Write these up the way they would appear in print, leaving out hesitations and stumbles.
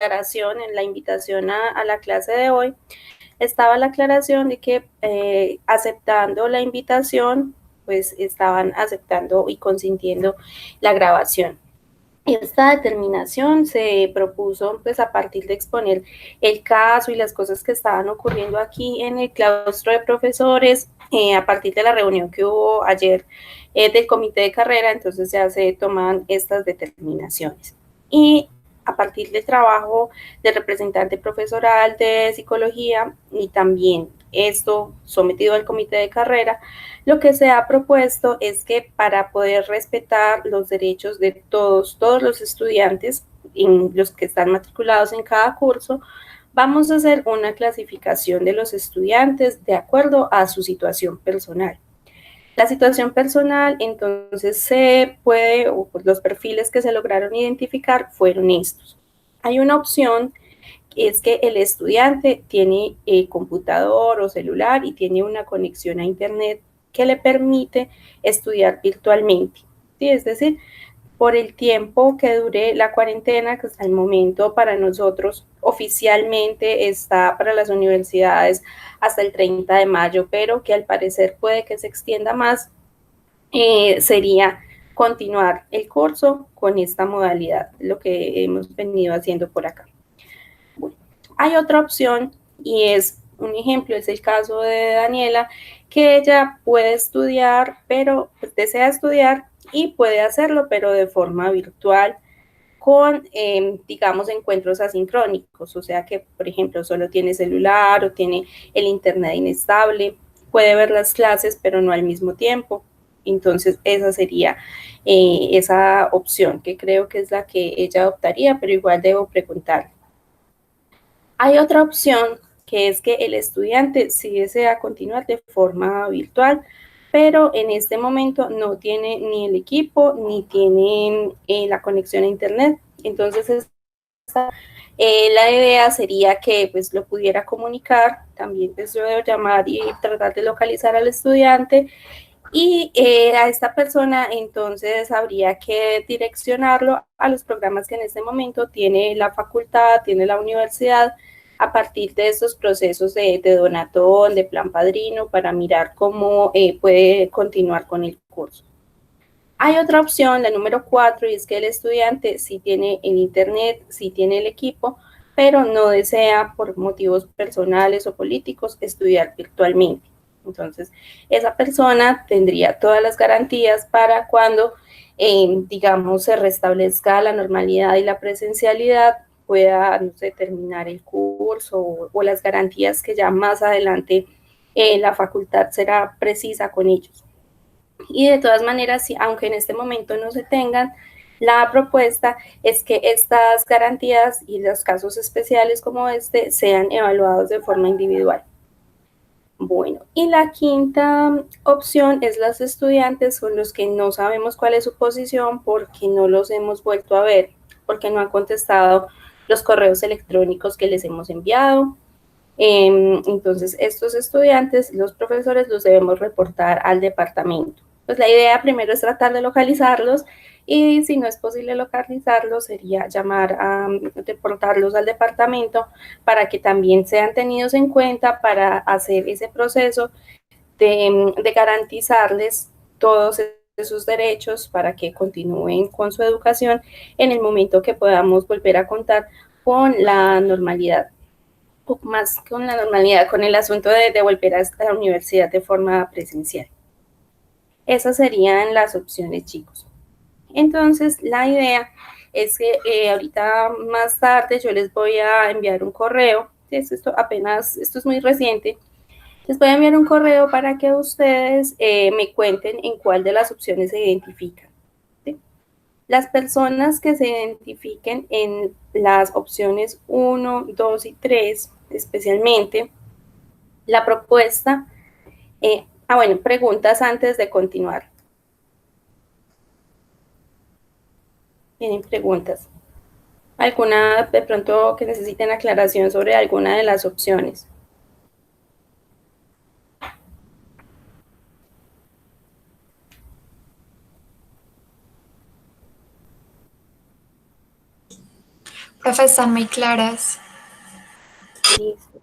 aclaración, en la invitación a la clase de hoy, estaba la aclaración de que aceptando la invitación, pues estaban aceptando y consintiendo la grabación. Esta determinación se propuso pues a partir de exponer el caso y las cosas que estaban ocurriendo aquí en el claustro de profesores, a partir de la reunión que hubo ayer del comité de carrera, entonces ya se toman estas determinaciones. Y a partir del trabajo del representante profesoral de psicología y también esto sometido al comité de carrera, lo que se ha propuesto es que para poder respetar los derechos de todos los estudiantes, los que están matriculados en cada curso, vamos a hacer una clasificación de los estudiantes de acuerdo a su situación personal. La situación personal, entonces, se puede, o los perfiles que se lograron identificar fueron estos. Hay una opción que es que el estudiante tiene computador o celular y tiene una conexión a Internet que le permite estudiar virtualmente. ¿Sí? Es decir, por el tiempo que dure la cuarentena, que hasta el momento para nosotros oficialmente está para las universidades hasta el 30 de mayo, pero que al parecer puede que se extienda más, sería continuar el curso con esta modalidad, lo que hemos venido haciendo por acá. Bueno, hay otra opción y es un ejemplo, es el caso de Daniela, que ella puede estudiar, pero desea estudiar y puede hacerlo, pero de forma virtual con, digamos, encuentros asincrónicos, o sea que, por ejemplo, solo tiene celular o tiene el internet inestable, puede ver las clases, pero no al mismo tiempo. Entonces, esa sería esa opción, que creo que es la que ella optaría, pero igual debo preguntar. Hay otra opción, que es que el estudiante sí desea continuar de forma virtual, pero en este momento no tiene ni el equipo ni tiene la conexión a internet. Entonces, la idea sería que pues lo pudiera comunicar, también pues yo debo llamar y tratar de localizar al estudiante y a esta persona entonces habría que direccionarlo a los programas que en este momento tiene la facultad, tiene la universidad, a partir de estos procesos de donatón, de plan padrino, para mirar cómo puede continuar con el curso. Hay otra opción, la número 4, y es que el estudiante sí tiene el internet, sí tiene el equipo, pero no desea por motivos personales o políticos estudiar virtualmente. Entonces, esa persona tendría todas las garantías para cuando, digamos, se restablezca la normalidad y la presencialidad, pueda, no sé, terminar el curso o las garantías que ya más adelante la facultad será precisa con ellos. Y de todas maneras, aunque en este momento no se tengan, la propuesta es que estas garantías y los casos especiales como este sean evaluados de forma individual. Bueno, y la quinta opción es los estudiantes con los que no sabemos cuál es su posición porque no los hemos vuelto a ver, porque no han contestado los correos electrónicos que les hemos enviado. Entonces, estos estudiantes, los profesores, los debemos reportar al departamento. Pues la idea primero es tratar de localizarlos y si no es posible localizarlos sería llamar a reportarlos al departamento para que también sean tenidos en cuenta para hacer ese proceso de garantizarles todos esos derechos para que continúen con su educación en el momento que podamos volver a contar con la normalidad, poco más con la normalidad, con el asunto de volver a la universidad de forma presencial. Esas serían las opciones, chicos. Entonces, la idea es que ahorita más tarde yo les voy a enviar un correo. Esto es muy reciente. Les voy a enviar un correo para que ustedes me cuenten en cuál de las opciones se identifican. ¿Sí? Las personas que se identifiquen en las opciones 1, 2 y 3, especialmente, la propuesta, bueno, preguntas antes de continuar. ¿Tienen preguntas? ¿Alguna de pronto que necesiten aclaración sobre alguna de las opciones? Profe, están muy claras. Listo.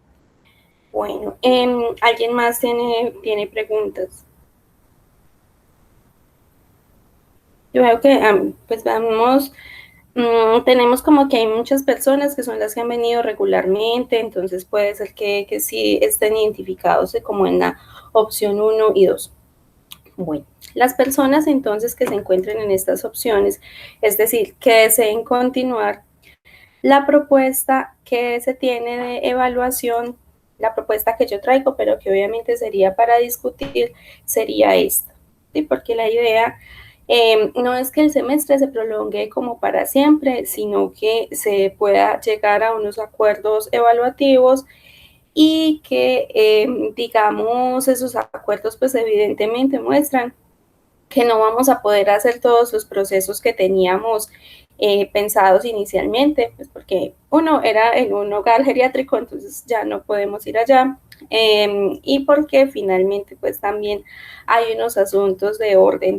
Bueno, ¿alguien más tiene preguntas? Yo veo que, pues vamos, tenemos como que hay muchas personas que son las que han venido regularmente, entonces puede ser que sí estén identificados como en la opción uno y 2. Bueno, las personas entonces que se encuentren en estas opciones, es decir, que deseen continuar la propuesta que se tiene de evaluación, la propuesta que yo traigo, pero que obviamente sería para discutir, sería esta, ¿sí? Porque la idea no es que el semestre se prolongue como para siempre, sino que se pueda llegar a unos acuerdos evaluativos y que, digamos, esos acuerdos pues evidentemente muestran que no vamos a poder hacer todos los procesos que teníamos pensados inicialmente, pues porque uno era en un hogar geriátrico, entonces ya no podemos ir allá, y porque finalmente pues también hay unos asuntos de orden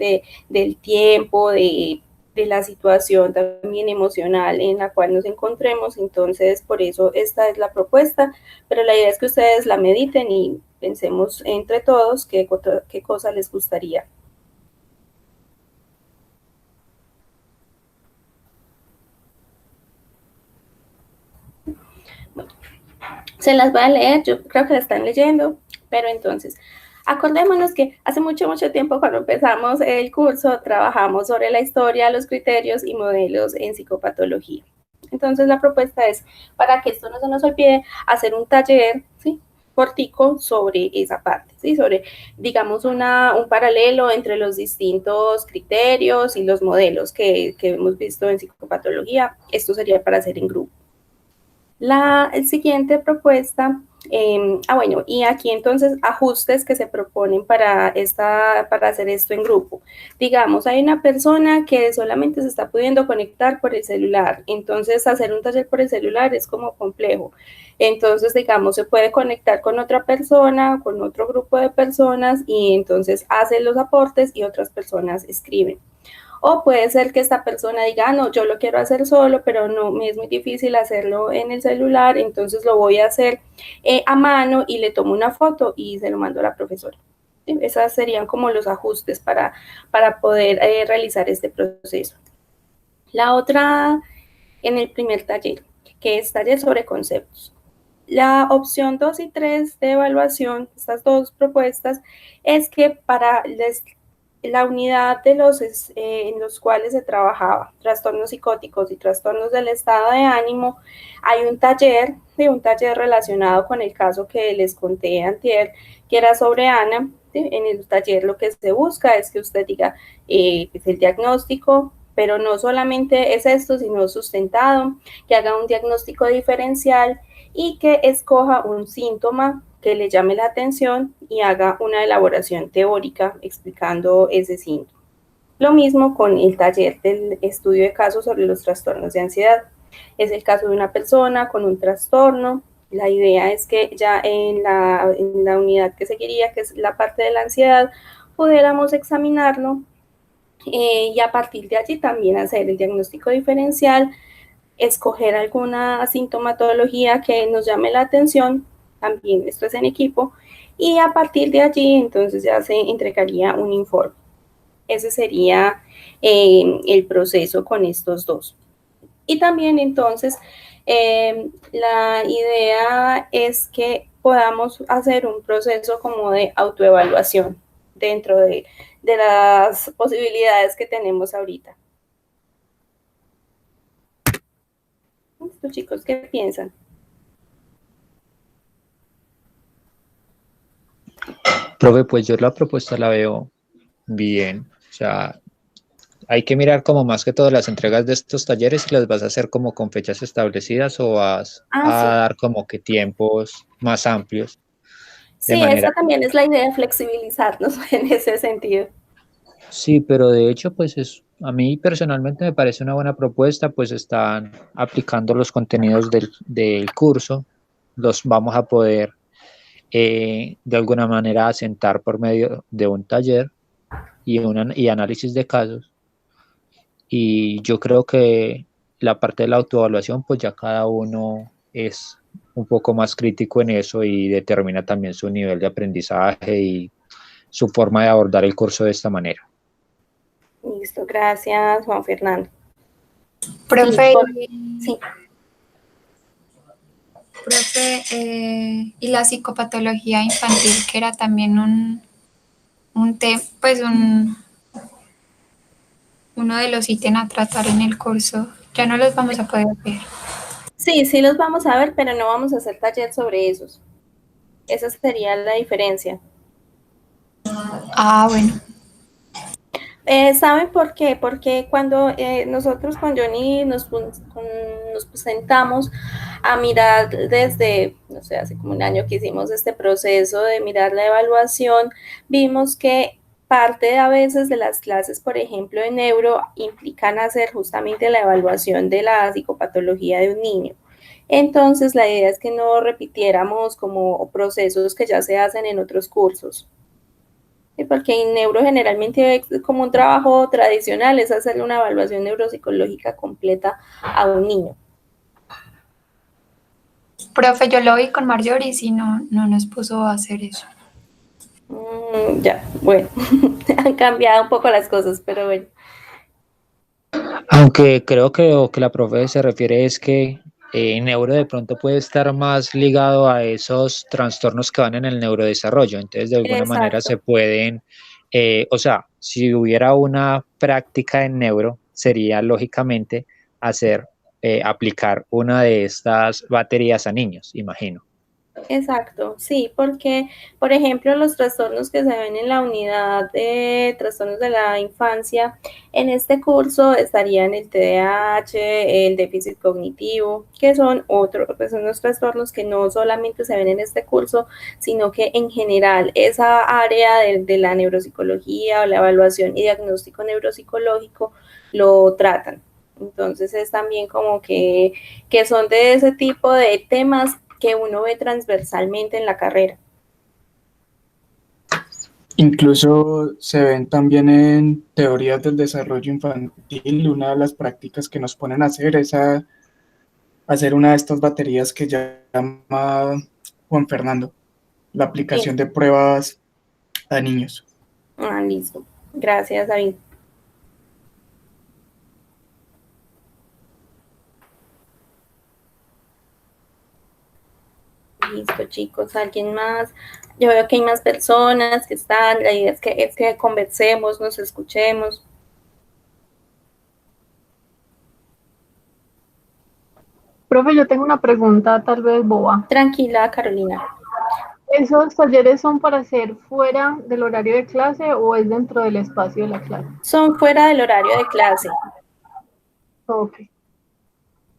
del tiempo, de la situación también emocional en la cual nos encontremos, entonces por eso esta es la propuesta, pero la idea es que ustedes la mediten y pensemos entre todos qué cosa les gustaría. Se las voy a leer, yo creo que la están leyendo, pero entonces, acordémonos que hace mucho, mucho tiempo cuando empezamos el curso, trabajamos sobre la historia, los criterios y modelos en psicopatología. Entonces la propuesta es, para que esto no se nos olvide, hacer un taller, ¿sí? Cortico sobre esa parte, ¿sí? Sobre, digamos, un paralelo entre los distintos criterios y los modelos que hemos visto en psicopatología. Esto sería para hacer en grupo. El siguiente propuesta, bueno, y aquí entonces ajustes que se proponen para hacer esto en grupo. Digamos, hay una persona que solamente se está pudiendo conectar por el celular, entonces hacer un taller por el celular es como complejo. Entonces, digamos, se puede conectar con otra persona, con otro grupo de personas y entonces hace los aportes y otras personas escriben. O puede ser que esta persona diga, no, yo lo quiero hacer solo, pero no, me es muy difícil hacerlo en el celular, entonces lo voy a hacer a mano y le tomo una foto y se lo mando a la profesora. ¿Sí? Esos serían como los ajustes para poder realizar este proceso. La otra, en el primer taller, que es taller sobre conceptos. La opción 2 y 3 de evaluación, estas dos propuestas, es que para la unidad en los cuales se trabajaba trastornos psicóticos y trastornos del estado de ánimo, hay un taller relacionado con el caso que les conté antier, que era sobre Ana. ¿Sí? En el taller lo que se busca es que usted diga pues el diagnóstico, pero no solamente es esto, sino sustentado, que haga un diagnóstico diferencial y que escoja un síntoma que le llame la atención y haga una elaboración teórica explicando ese síntoma. Lo mismo con el taller del estudio de casos sobre los trastornos de ansiedad. Es el caso de una persona con un trastorno. La idea es que ya en la unidad que seguiría, que es la parte de la ansiedad, pudiéramos examinarlo y a partir de allí también hacer el diagnóstico diferencial, escoger alguna sintomatología que nos llame la atención, también esto es en equipo, y a partir de allí entonces ya se entregaría un informe. Ese sería el proceso con estos dos. Y también entonces la idea es que podamos hacer un proceso como de autoevaluación dentro de las posibilidades que tenemos ahorita. ¿Estos chicos qué piensan? Profe, pues yo la propuesta la veo bien. O sea, hay que mirar como más que todo las entregas de estos talleres, si las vas a hacer como con fechas establecidas o vas Ah, a sí. dar como que tiempos más amplios, de Sí, manera esa también es la idea, flexibilizarnos en ese sentido. sí, pero de hecho, pues a mí personalmente me parece una buena propuesta, pues están aplicando los contenidos del curso, los vamos a poder de alguna manera asentar por medio de un taller y análisis de casos. Y yo creo que la parte de la autoevaluación, pues ya cada uno es un poco más crítico en eso y determina también su nivel de aprendizaje y su forma de abordar el curso de esta manera. Listo, gracias, Juan Fernando. Profe, Sí. profe, y la psicopatología infantil, que era también pues uno de los ítems a tratar en el curso, ya no los vamos a poder ver. Sí, sí los vamos a ver, pero no vamos a hacer taller sobre esos. Esa sería la diferencia. Ah, bueno. ¿Saben por qué? Porque cuando nosotros con Johnny nos sentamos a mirar desde, no sé, hace como un año que hicimos este proceso de mirar la evaluación, vimos que parte a veces de las clases, por ejemplo, de neuro, implican hacer justamente la evaluación de la psicopatología de un niño. Entonces, la idea es que no repitiéramos como procesos que ya se hacen en otros cursos. Porque en neuro generalmente es como un trabajo tradicional, es hacerle una evaluación neuropsicológica completa a un niño. Profe, yo lo vi con Marjorie y no nos puso a hacer eso. Ya, bueno, han cambiado un poco las cosas, pero bueno. Aunque creo que lo que la profe se refiere es que neuro de pronto puede estar más ligado a esos trastornos que van en el neurodesarrollo, entonces de alguna manera se Exacto. pueden, o sea, si hubiera una práctica en neuro, sería lógicamente aplicar una de estas baterías a niños, imagino. Exacto, sí, porque, por ejemplo, los trastornos que se ven en la unidad de trastornos de la infancia, en este curso estarían el TDAH, el déficit cognitivo, que son pues son los trastornos que no solamente se ven en este curso, sino que en general esa área de la neuropsicología o la evaluación y diagnóstico neuropsicológico lo tratan. Entonces es también como que son de ese tipo de temas que uno ve transversalmente en la carrera. Incluso se ven también en teorías del desarrollo infantil. Una de las prácticas que nos ponen a hacer es hacer una de estas baterías que llama Juan Fernando, la Sí. aplicación de pruebas a niños. Listo. Gracias, David. Listo, chicos. ¿Alguien más? Yo veo que hay más personas que están. La idea es que conversemos, nos escuchemos. Profe, yo tengo una pregunta tal vez boba. Tranquila, Carolina. ¿Esos talleres son para hacer fuera del horario de clase o es dentro del espacio de la clase? Son fuera del horario de clase. Ok.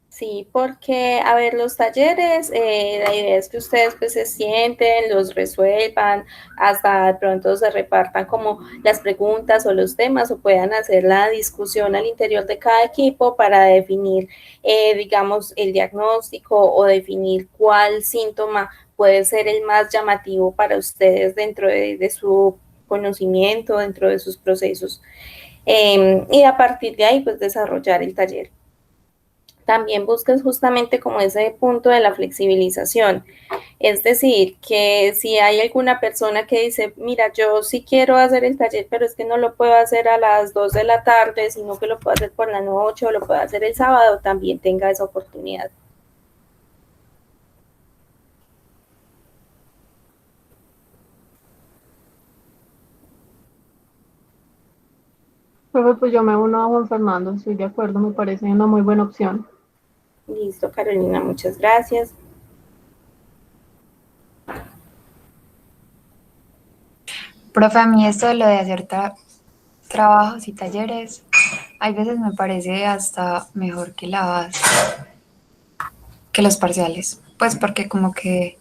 Sí, porque, a ver, los talleres, la idea es que ustedes pues se sienten, los resuelvan, hasta de pronto se repartan como las preguntas o los temas o puedan hacer la discusión al interior de cada equipo para definir, digamos, el diagnóstico o definir cuál síntoma puede ser el más llamativo para ustedes dentro de su conocimiento, dentro de sus procesos. Y a partir de ahí, pues desarrollar el taller. También buscas justamente como ese punto de la flexibilización. Es decir, que si hay alguna persona que dice, mira, yo sí quiero hacer el taller, pero es que no lo puedo hacer a las 2 de la tarde, sino que lo puedo hacer por la noche o lo puedo hacer el sábado, también tenga esa oportunidad. Profe, pues yo me uno a Juan Fernando, estoy de acuerdo, me parece una muy buena opción. Listo, Carolina, muchas gracias. Profe, a mí esto de lo de hacer trabajos y talleres, hay veces me parece hasta mejor que los parciales. Pues porque como que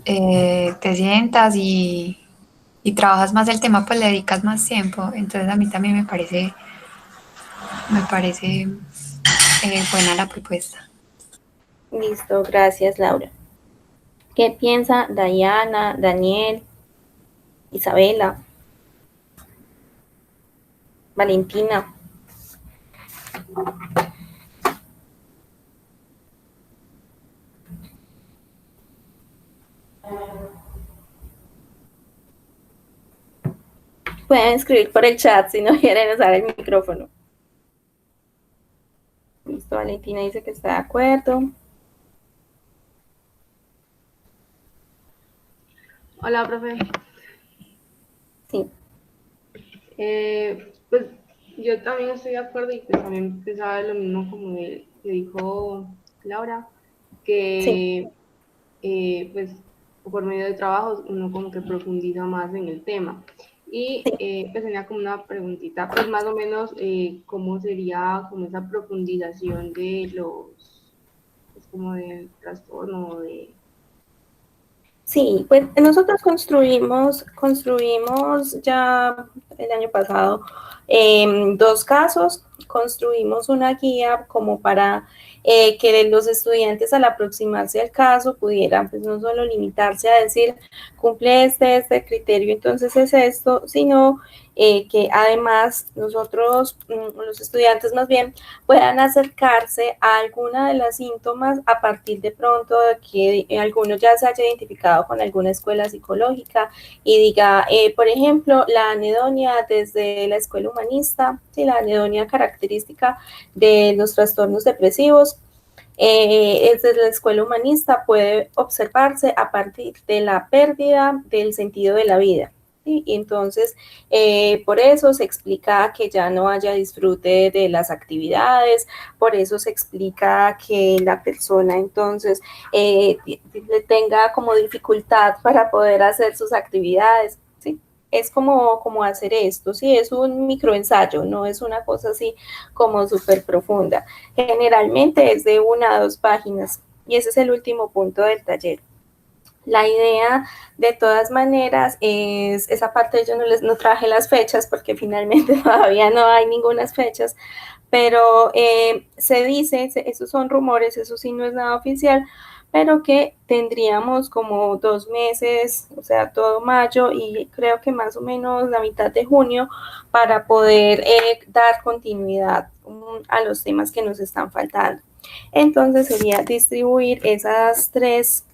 te sientas y trabajas más el tema, pues le dedicas más tiempo. Entonces a mí también me parece buena la propuesta. Listo, gracias, Laura. ¿Qué piensa Dayana, Daniel, Isabela, Valentina? Pueden escribir por el chat si no quieren usar el micrófono. Listo, Valentina dice que está de acuerdo. Hola, profe. Sí. Pues yo también estoy de acuerdo y pues también pensaba lo mismo como que dijo Laura, que pues por medio de trabajos uno como que profundiza más en el tema. Y pues tenía como una preguntita, pues más o menos cómo sería como esa profundización de los, pues como del trastorno, de... Sí, pues nosotros construimos ya el año pasado 2 casos, construimos una guía como para que los estudiantes al aproximarse al caso pudieran pues no solo limitarse a decir cumple este criterio, entonces es esto, sino que además nosotros, los estudiantes más bien, puedan acercarse a alguna de las síntomas a partir de pronto de que alguno ya se haya identificado con alguna escuela psicológica y diga, por ejemplo, la anedonia desde la escuela humanista, ¿sí? La anedonia característica de los trastornos depresivos, desde la escuela humanista puede observarse a partir de la pérdida del sentido de la vida. ¿Sí? Y entonces, por eso se explica que ya no haya disfrute de las actividades, por eso se explica que la persona entonces tenga como dificultad para poder hacer sus actividades. ¿Sí? Es como hacer esto, sí, es un microensayo, no es una cosa así como súper profunda. Generalmente es de 1 a 2 páginas y ese es el último punto del taller. La idea, de todas maneras, es esa parte. Yo no traje las fechas porque finalmente todavía no hay ninguna fechas, pero se dice, esos son rumores, eso sí no es nada oficial, pero que tendríamos como 2 meses, o sea, todo mayo y creo que más o menos la mitad de junio para poder dar continuidad a los temas que nos están faltando. Entonces sería distribuir esas 3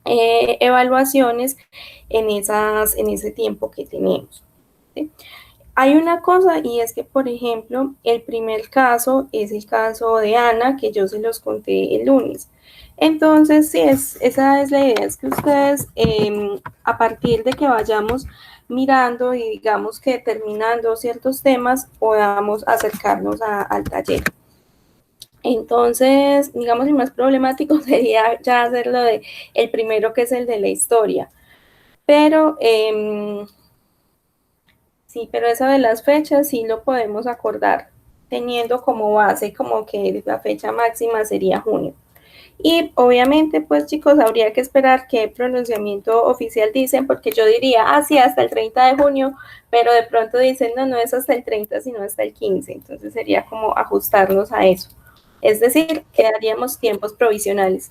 evaluaciones en ese tiempo que tenemos. ¿Sí? Hay una cosa y es que, por ejemplo, el primer caso es el caso de Ana, que yo se los conté el lunes. Entonces, sí, esa es la idea, es que ustedes, a partir de que vayamos mirando y digamos que terminando ciertos temas, podamos acercarnos al taller. Entonces, digamos, el más problemático sería ya hacerlo de el primero, que es el de la historia. Pero sí, pero eso de las fechas sí lo podemos acordar, teniendo como base como que la fecha máxima sería junio. Y obviamente, pues chicos, habría que esperar qué pronunciamiento oficial dicen, porque yo diría, sí, hasta el 30 de junio, pero de pronto dicen, no es hasta el 30, sino hasta el 15. Entonces sería como ajustarnos a eso. Es decir, quedaríamos tiempos provisionales.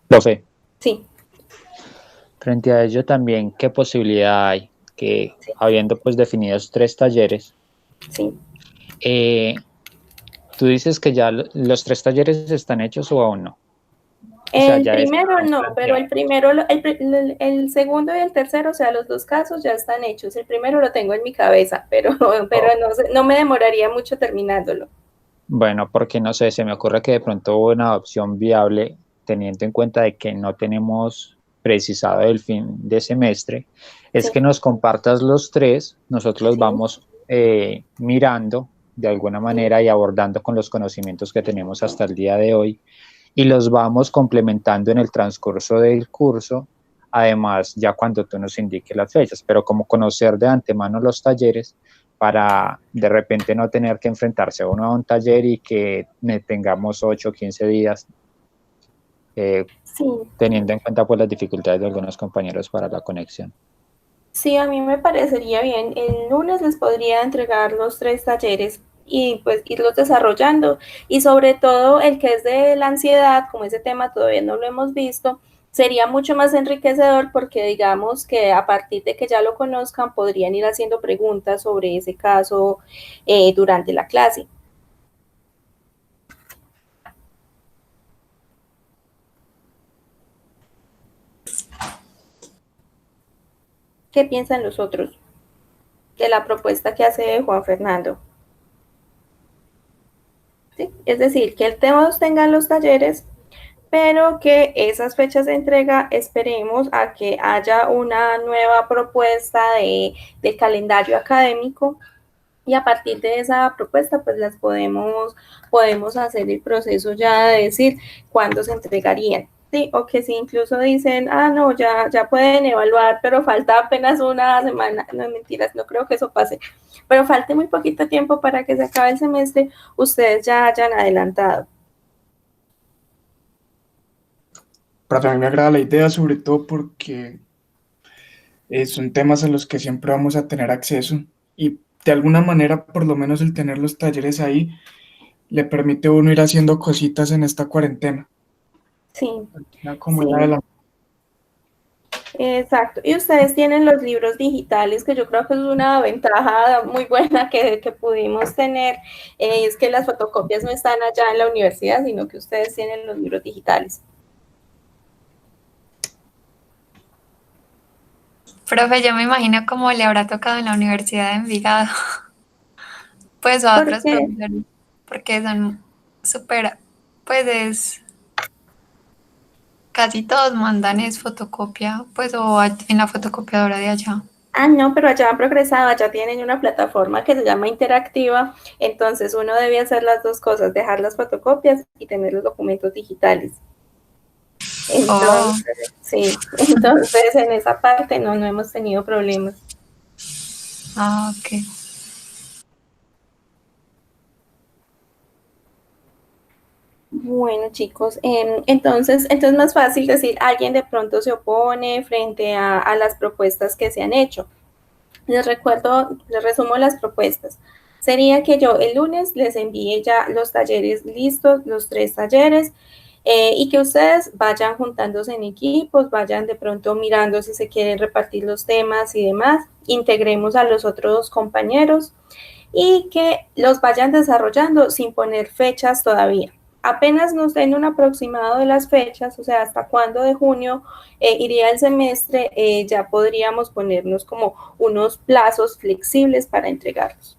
Profe, Sí, frente a ello también, ¿qué posibilidad hay que, habiendo pues definidos 3 talleres, sí. tú dices que ya los 3 talleres están hechos o aún no? O sea, El ya primero están no, pero planteados. el segundo y el tercero, o sea, los 2 casos ya están hechos. El primero lo tengo en mi cabeza, pero no me demoraría mucho terminándolo. Bueno, porque no sé, se me ocurre que de pronto una opción viable, teniendo en cuenta de que no tenemos precisado el fin de semestre, es Sí, que nos compartas los 3, nosotros los sí, vamos mirando de alguna sí. manera y abordando con los conocimientos que tenemos hasta el día de hoy y los vamos complementando en el transcurso del curso, además ya cuando tú nos indiques las fechas, pero como conocer de antemano los talleres para de repente no tener que enfrentarse uno a un taller y que tengamos 8 o 15 días, Sí, teniendo en cuenta pues las dificultades de algunos compañeros para la conexión. sí, a mí me parecería bien. El lunes les podría entregar los 3 talleres y pues irlos desarrollando. Y sobre todo el que es de la ansiedad, como ese tema todavía no lo hemos visto, sería mucho más enriquecedor porque digamos que a partir de que ya lo conozcan podrían ir haciendo preguntas sobre ese caso durante la clase. ¿Qué piensan los otros? de la propuesta que hace Juan Fernando. ¿Sí? Es decir, que el todos tengan los talleres, pero que esas fechas de entrega esperemos a que haya una nueva propuesta de calendario académico, y a partir de esa propuesta pues las podemos hacer el proceso ya de decir cuándo se entregarían. Sí, o que si incluso dicen, no, ya pueden evaluar, pero falta apenas una semana, no, mentiras, no creo que eso pase, pero falte muy poquito tiempo para que se acabe el semestre, ustedes ya hayan adelantado. Para mí me agrada la idea, sobre todo porque son temas a los que siempre vamos a tener acceso y de alguna manera, por lo menos el tener los talleres ahí, le permite a uno ir haciendo cositas en esta cuarentena. Sí, Como sí. de la... Exacto, y ustedes tienen los libros digitales, que yo creo que es una ventaja muy buena que pudimos tener, es que las fotocopias no están allá en la universidad, sino que ustedes tienen los libros digitales. Profe, yo me imagino cómo le habrá tocado en la Universidad de Envigado, pues a otros profesores, porque son súper, pues casi todos mandan es fotocopia, pues o en la fotocopiadora de allá. No, pero allá han progresado, allá tienen una plataforma que se llama Interactiva, entonces uno debe hacer las dos cosas, dejar las fotocopias y tener los documentos digitales. Entonces, sí, entonces en esa parte no hemos tenido problemas. Ok. Bueno, chicos, entonces es más fácil decir, alguien de pronto se opone frente a las propuestas que se han hecho. Les resumo las propuestas. Sería que yo el lunes les envíe ya los talleres listos, los 3 talleres, y que ustedes vayan juntándose en equipos, vayan de pronto mirando si se quieren repartir los temas y demás, integremos a los otros compañeros y que los vayan desarrollando sin poner fechas todavía. Apenas nos den un aproximado de las fechas, o sea, hasta cuándo de junio iría el semestre, ya podríamos ponernos como unos plazos flexibles para entregarlos.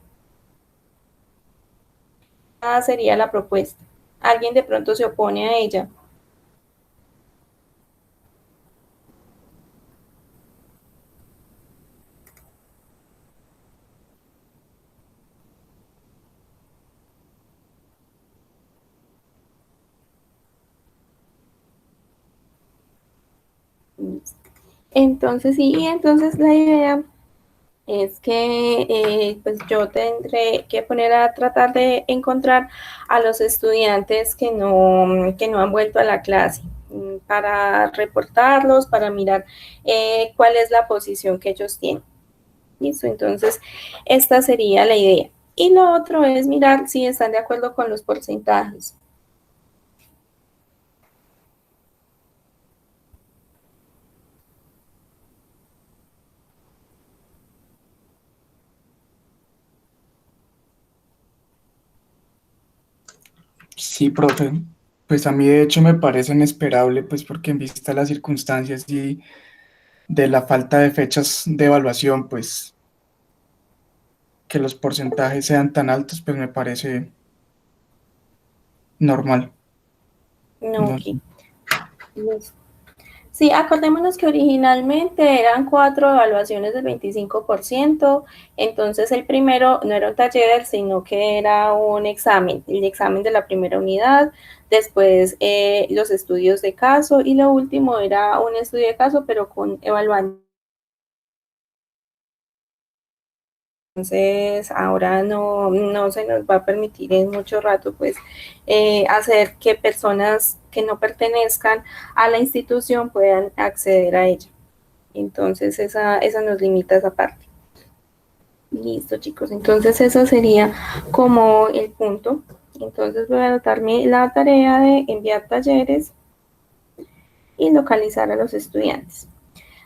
Esa sería la propuesta. ¿Alguien de pronto se opone a ella? Entonces, sí, entonces la idea es que pues yo tendré que poner a tratar de encontrar a los estudiantes que no han vuelto a la clase para reportarlos, para mirar cuál es la posición que ellos tienen. ¿Listo? Entonces, esta sería la idea. Y lo otro es mirar si están de acuerdo con los porcentajes. Sí, profe. Pues a mí de hecho me parece inesperable, pues porque en vista de las circunstancias y de la falta de fechas de evaluación, pues que los porcentajes sean tan altos, pues me parece normal. No, ok. Sí, acordémonos que originalmente eran 4 evaluaciones del 25%, entonces el primero no era un taller, sino que era un examen, el examen de la primera unidad, después los estudios de caso y lo último era un estudio de caso, pero con evaluando. Entonces, ahora no se nos va a permitir en mucho rato, pues, hacer que personas que no pertenezcan a la institución puedan acceder a ella. Entonces, esa nos limita esa parte. Listo, chicos. Entonces, eso sería como el punto. Entonces, voy a anotarme la tarea de enviar talleres y localizar a los estudiantes.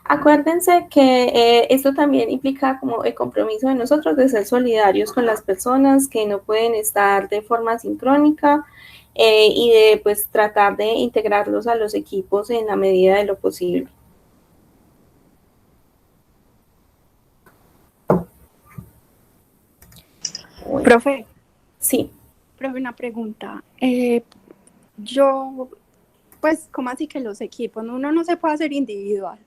Acuérdense que esto también implica como el compromiso de nosotros de ser solidarios con las personas que no pueden estar de forma sincrónica y de pues tratar de integrarlos a los equipos en la medida de lo posible. Profe, Sí. profe, una pregunta. Pues, ¿cómo así que los equipos? Uno no se puede hacer individual.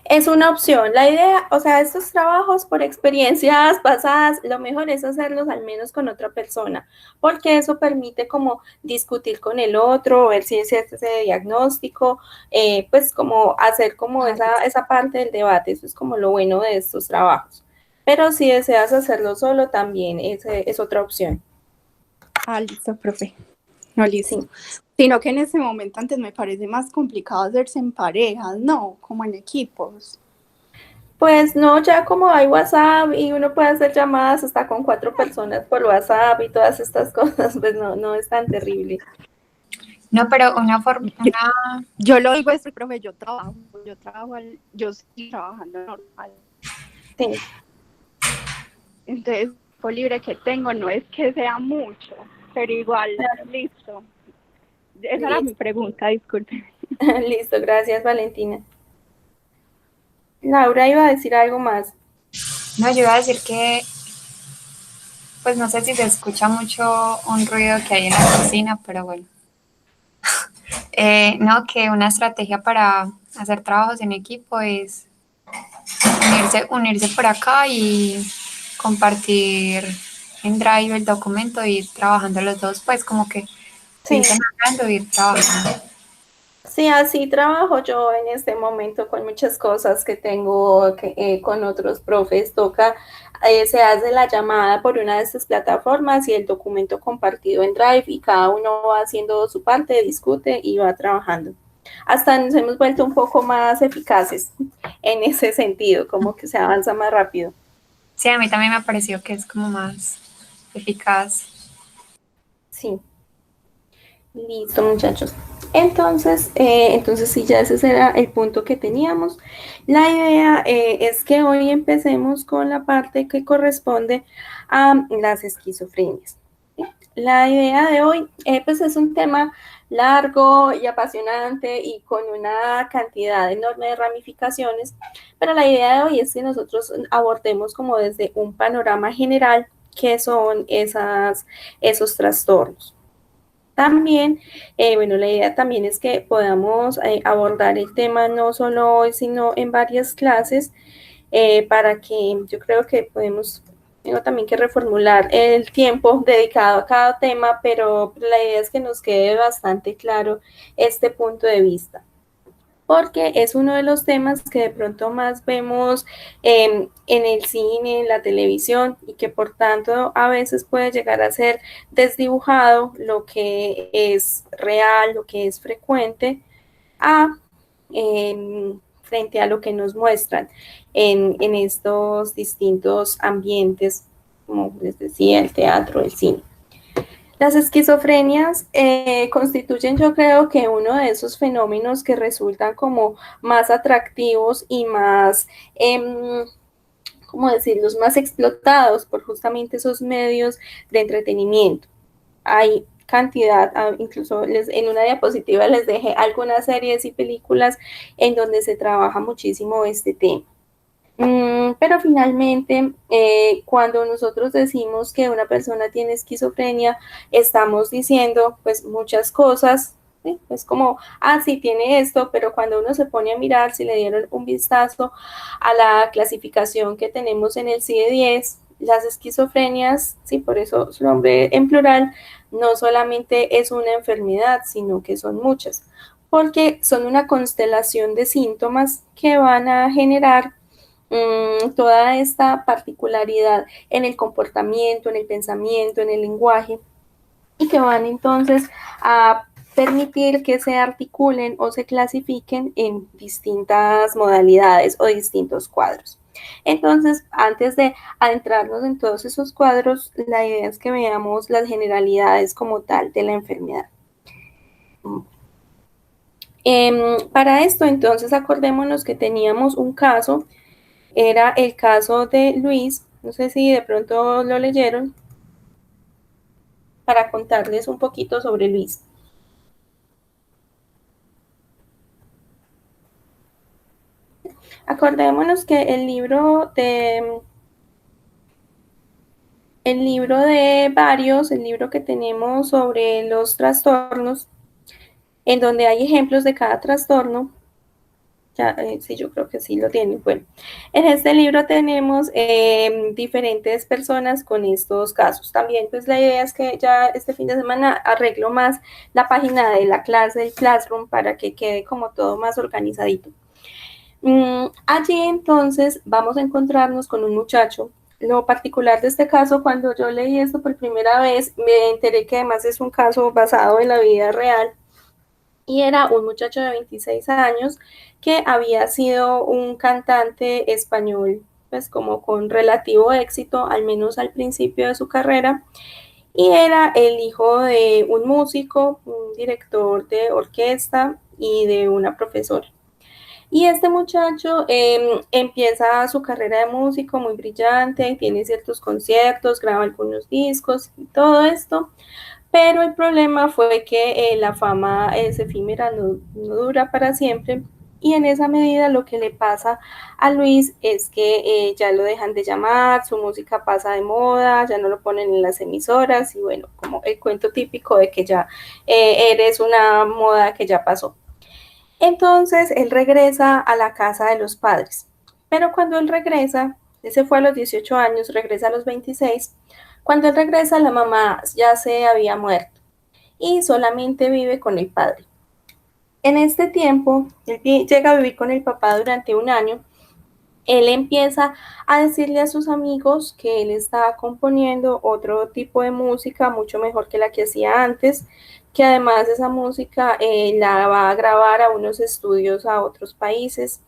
Es una opción. La idea, o sea, estos trabajos por experiencias pasadas, lo mejor es hacerlos al menos con otra persona, porque eso permite como discutir con el otro, ver si es ese diagnóstico, pues como hacer como esa parte del debate. Eso es como lo bueno de estos trabajos. Pero si deseas hacerlo solo, también es otra opción. Listo, profe. No, listo. Sí. Sino que en ese momento antes me parece más complicado hacerse en parejas, no, como en equipos. Pues no, ya como hay WhatsApp y uno puede hacer llamadas hasta con 4 personas por WhatsApp y todas estas cosas, pues no es tan terrible. No, pero Yo lo digo es, profe, yo estoy trabajando normal. Sí. Entonces, el tiempo libre que tengo no es que sea mucho, pero igual, listo. Esa era mi pregunta, disculpe. Listo, gracias Valentina. Laura iba a decir algo más. No, yo iba a decir que, pues no sé si se escucha mucho un ruido que hay en la cocina, pero bueno. No, que una estrategia para hacer trabajos en equipo es unirse por acá y compartir en Drive el documento e ir trabajando los dos, pues como que Sí. irse hablando y ir trabajando. Sí, así trabajo yo en este momento con muchas cosas que tengo con otros profes. Se hace la llamada por una de estas plataformas y el documento compartido en Drive y cada uno va haciendo su parte, discute y va trabajando. Hasta nos hemos vuelto un poco más eficaces en ese sentido, como que se avanza más rápido. Sí, a mí también me ha parecido que es como más eficaz. Sí. Listo, muchachos. Entonces sí, ya ese era el punto que teníamos. La idea es que hoy empecemos con la parte que corresponde a las esquizofrenias. ¿Sí? La idea de hoy, pues es un tema largo y apasionante y con una cantidad enorme de ramificaciones, pero la idea de hoy es que nosotros abordemos como desde un panorama general qué son esos trastornos. También, bueno, la idea también es que podamos abordar el tema no solo hoy, sino en varias clases, para que yo creo que tengo también que reformular el tiempo dedicado a cada tema, pero la idea es que nos quede bastante claro este punto de vista, porque es uno de los temas que de pronto más vemos en el cine, en la televisión, y que por tanto a veces puede llegar a ser desdibujado lo que es real, lo que es frecuente, frente a lo que nos muestran en estos distintos ambientes, como les decía, el teatro, el cine. Las esquizofrenias constituyen, yo creo, que uno de esos fenómenos que resultan como más atractivos y más, ¿cómo decirlos?, más explotados por justamente esos medios de entretenimiento. Hay cantidad, incluso en una diapositiva les dejé algunas series y películas en donde se trabaja muchísimo este tema. Pero finalmente, cuando nosotros decimos que una persona tiene esquizofrenia, estamos diciendo pues muchas cosas, ¿sí? Es como, sí tiene esto, pero cuando uno se pone a mirar, si le dieron un vistazo a la clasificación que tenemos en el CIE-10, las esquizofrenias, sí, por eso su nombre en plural, no solamente es una enfermedad, sino que son muchas, porque son una constelación de síntomas que van a generar toda esta particularidad en el comportamiento, en el pensamiento, en el lenguaje, y que van entonces a permitir que se articulen o se clasifiquen en distintas modalidades o distintos cuadros. Entonces, antes de adentrarnos en todos esos cuadros, la idea es que veamos las generalidades como tal de la enfermedad. Para esto, entonces, acordémonos que teníamos un caso. Era el caso de Luis, no sé si de pronto lo leyeron, para contarles un poquito sobre Luis. Acordémonos que el libro de el libro de varios, el libro que tenemos sobre los trastornos, en donde hay ejemplos de cada trastorno. Ya, sí, yo creo que sí lo tienen. Bueno, en este libro tenemos diferentes personas con estos casos. También, pues la idea es que ya este fin de semana arreglo más la página de la clase, del Classroom, para que quede como todo más organizadito. Allí entonces vamos a encontrarnos con un muchacho. Lo particular de este caso, cuando yo leí esto por primera vez, me enteré que además es un caso basado en la vida real. Y era un muchacho de 26 años que había sido un cantante español, pues como con relativo éxito, al menos al principio de su carrera, y era el hijo de un músico, un director de orquesta y de una profesora. Y este muchacho empieza su carrera de músico muy brillante, tiene ciertos conciertos, graba algunos discos y todo esto. Pero el problema fue que la fama es efímera, no dura para siempre, y en esa medida lo que le pasa a Luis es que ya lo dejan de llamar, su música pasa de moda, ya no lo ponen en las emisoras, y bueno, como el cuento típico de que ya eres una moda que ya pasó. Entonces él regresa a la casa de los padres, pero cuando él regresa, ese fue a los 18 años, regresa a los 26. Cuando él regresa, la mamá ya se había muerto y solamente vive con el padre. En este tiempo, él llega a vivir con el papá durante un año. Él empieza a decirle a sus amigos que él está componiendo otro tipo de música mucho mejor que la que hacía antes, que además esa música la va a grabar a unos estudios a otros países.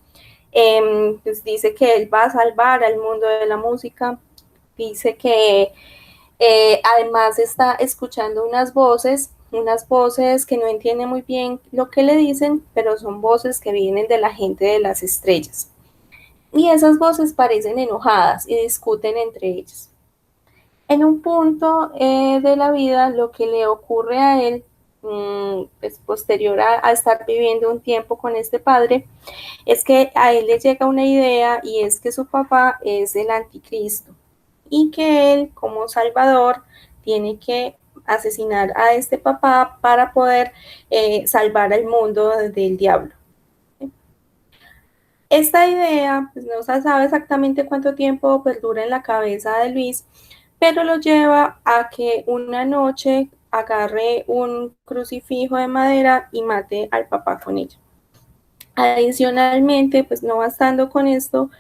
Pues dice que él va a salvar al mundo de la música. Dice que además está escuchando unas voces que no entiende muy bien lo que le dicen, pero son voces que vienen de la gente de las estrellas. Y esas voces parecen enojadas y discuten entre ellas. En un punto de la vida, lo que le ocurre a él, pues posterior a estar viviendo un tiempo con este padre, es que a él le llega una idea, y es que su papá es el anticristo y que él, como salvador, tiene que asesinar a este papá para poder salvar al mundo del diablo. Esta idea, pues no se sabe exactamente cuánto tiempo perdura en la cabeza de Luis, pero lo lleva a que una noche agarre un crucifijo de madera y mate al papá con ella. Adicionalmente, pues no bastando con esto,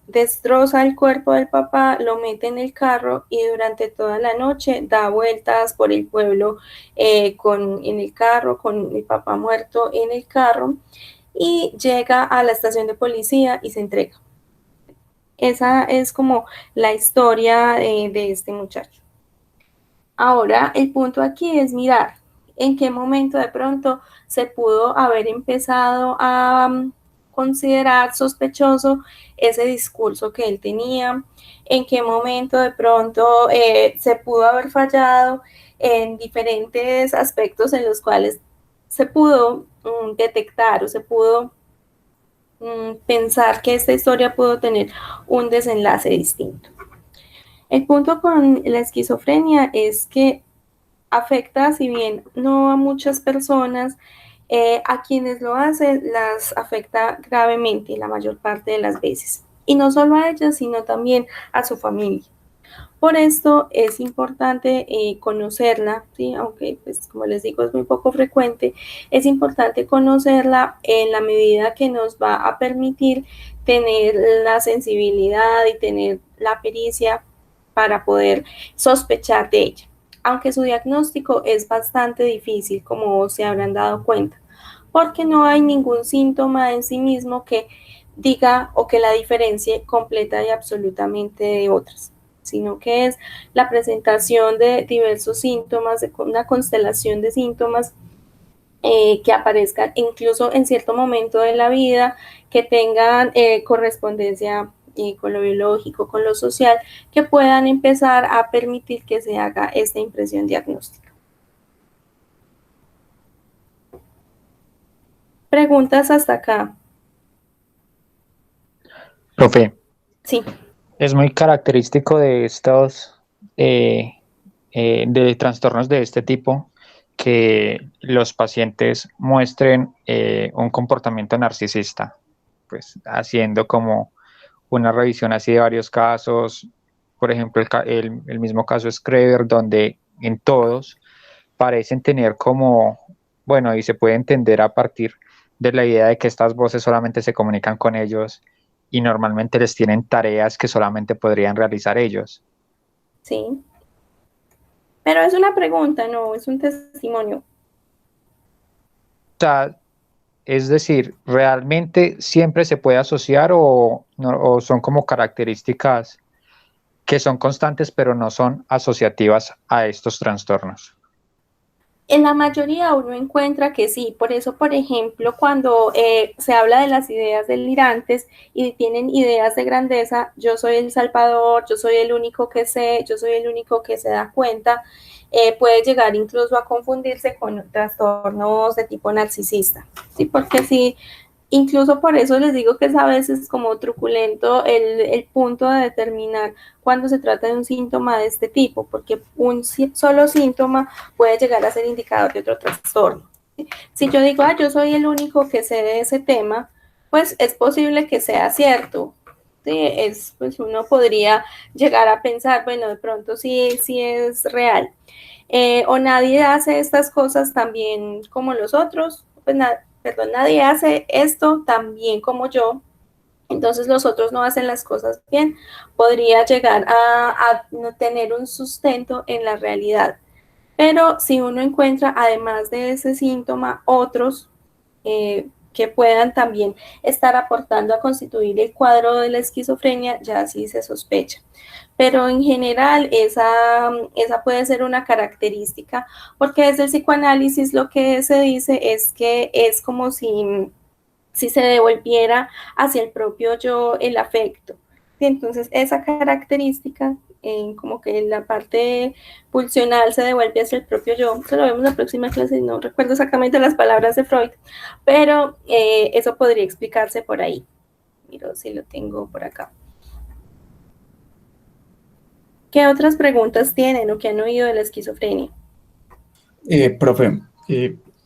destroza el cuerpo del papá, lo mete en el carro y durante toda la noche da vueltas por el pueblo en el carro, con el papá muerto en el carro, y llega a la estación de policía y se entrega. Esa es como la historia de este muchacho. Ahora, el punto aquí es mirar en qué momento de pronto se pudo haber empezado a considerar sospechoso ese discurso que él tenía, en qué momento de pronto se pudo haber fallado en diferentes aspectos en los cuales se pudo detectar o se pudo pensar que esta historia pudo tener un desenlace distinto. El punto con la esquizofrenia es que afecta, si bien no a muchas personas, a quienes lo hacen las afecta gravemente la mayor parte de las veces. Y no solo a ellas, sino también a su familia. Por esto es importante conocerla, ¿sí? Aunque, pues, como les digo, es muy poco frecuente. Es importante conocerla en la medida que nos va a permitir tener la sensibilidad y tener la pericia para poder sospechar de ella. Aunque su diagnóstico es bastante difícil, como se habrán dado cuenta, porque no hay ningún síntoma en sí mismo que diga o que la diferencie completa y absolutamente de otras, sino que es la presentación de diversos síntomas, de una constelación de síntomas que aparezcan incluso en cierto momento de la vida, que tengan correspondencia con lo biológico, con lo social, que puedan empezar a permitir que se haga esta impresión diagnóstica. Preguntas hasta acá. Profe, Sí. es muy característico de estos de trastornos de este tipo que los pacientes muestren un comportamiento narcisista, pues haciendo como una revisión así de varios casos, por ejemplo el mismo caso Screver, donde en todos parecen tener como, bueno, y se puede entender a partir de la idea de que estas voces solamente se comunican con ellos y normalmente les tienen tareas que solamente podrían realizar ellos. Sí. Pero es una pregunta, no, es un testimonio. O sea, es decir, ¿realmente siempre se puede asociar o son como características que son constantes pero no son asociativas a estos trastornos? En la mayoría uno encuentra que sí, por eso, por ejemplo, cuando se habla de las ideas delirantes y tienen ideas de grandeza, yo soy el salvador, yo soy el único que sé, yo soy el único que se da cuenta, puede llegar incluso a confundirse con trastornos de tipo narcisista, ¿sí? Porque sí, incluso por eso les digo que es a veces como truculento el punto de determinar cuando se trata de un síntoma de este tipo, porque un solo síntoma puede llegar a ser indicador de otro trastorno. Si yo digo, yo soy el único que sé de ese tema, pues es posible que sea cierto. Sí, pues uno podría llegar a pensar, bueno, de pronto sí es real. O nadie hace estas cosas tan bien como los otros, pues nadie hace esto tan bien como yo, entonces los otros no hacen las cosas bien, podría llegar a no tener un sustento en la realidad. Pero si uno encuentra, además de ese síntoma, otros que puedan también estar aportando a constituir el cuadro de la esquizofrenia, ya sí se sospecha. Pero en general esa puede ser una característica, porque desde el psicoanálisis lo que se dice es que es como si se devolviera hacia el propio yo el afecto. Entonces esa característica, como que la parte pulsional se devuelve hacia el propio yo, eso lo vemos en la próxima clase, no recuerdo exactamente las palabras de Freud, pero eso podría explicarse por ahí. Miro si lo tengo por acá. ¿Qué otras preguntas tienen o qué han oído de la esquizofrenia? Profe,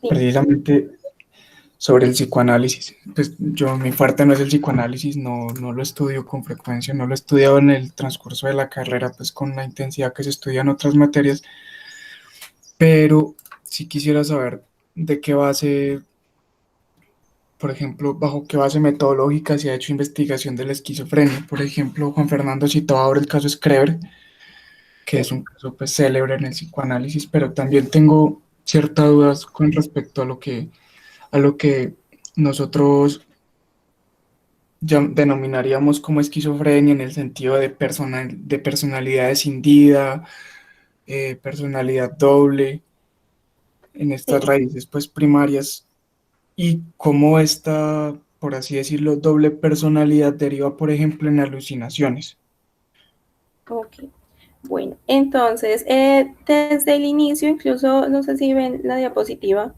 precisamente sobre el psicoanálisis, pues mi fuerte no es el psicoanálisis, no lo estudio con frecuencia, no lo he estudiado en el transcurso de la carrera, pues con la intensidad que se estudia en otras materias, pero sí quisiera saber de qué base, por ejemplo, bajo qué base metodológica se ha hecho investigación de la esquizofrenia. Por ejemplo, Juan Fernando citó ahora el caso Screver, que es un caso pues célebre en el psicoanálisis, pero también tengo ciertas dudas con respecto a lo que nosotros denominaríamos como esquizofrenia en el sentido de personalidad escindida, personalidad doble, en estas raíces pues primarias, y cómo esta, por así decirlo, doble personalidad deriva, por ejemplo, en alucinaciones. Ok, bueno, entonces, desde el inicio, incluso, no sé si ven la diapositiva.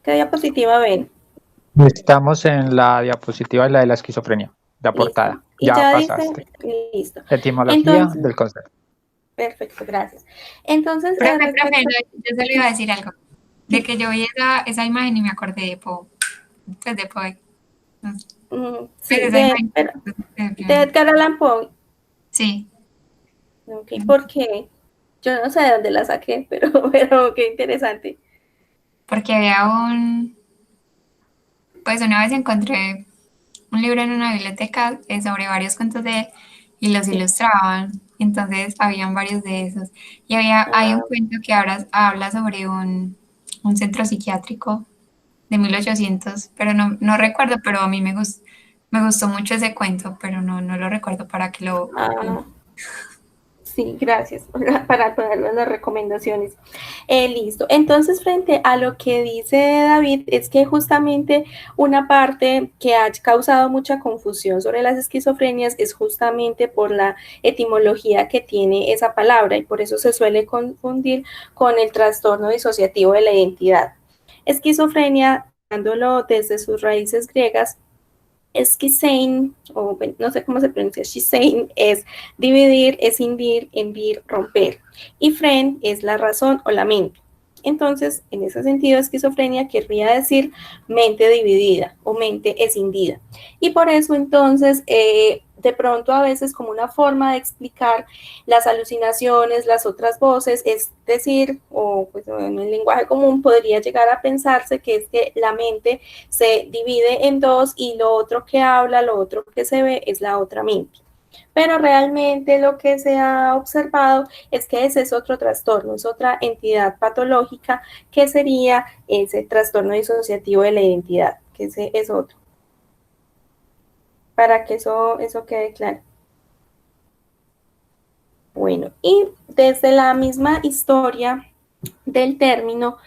¿Qué diapositiva ven? Estamos en la diapositiva, la de la esquizofrenia, la portada. Listo. Y Ya dice, pasaste. listo. Etimología Entonces, del concepto. perfecto, gracias. Entonces, Profe, yo solo iba a decir algo. De que yo vi esa imagen y me acordé de Poe. Pues de Poe. sí, Pues de Edgar Allan Poe. Sí. Ok, ¿por qué? Yo no sé de dónde la saqué, pero qué interesante. Porque había pues una vez encontré un libro en una biblioteca sobre varios cuentos de él y los ilustraban. Entonces habían varios de esos. Y hay un cuento que habla sobre un centro psiquiátrico de 1800, pero no recuerdo, pero a mí me gustó mucho ese cuento, pero no lo recuerdo para que lo... Sí, gracias para ponerlo en las recomendaciones. Listo. Entonces, frente a lo que dice David, es que justamente una parte que ha causado mucha confusión sobre las esquizofrenias es justamente por la etimología que tiene esa palabra y por eso se suele confundir con el trastorno disociativo de la identidad. Esquizofrenia, dándolo desde sus raíces griegas, Esquisein, o no sé cómo se pronuncia, Shisein, es dividir, escindir, hendir, romper. Y Fren es la razón o la mente. Entonces, en ese sentido, esquizofrenia querría decir mente dividida o mente escindida. Y por eso, entonces, de pronto a veces como una forma de explicar las alucinaciones, las otras voces, es decir, o pues en el lenguaje común podría llegar a pensarse que es que la mente se divide en dos y lo otro que habla, lo otro que se ve es la otra mente. Pero realmente lo que se ha observado es que ese es otro trastorno, es otra entidad patológica que sería ese trastorno disociativo de la identidad, que ese es otro. Para que eso quede claro. Bueno, y desde la misma historia del término,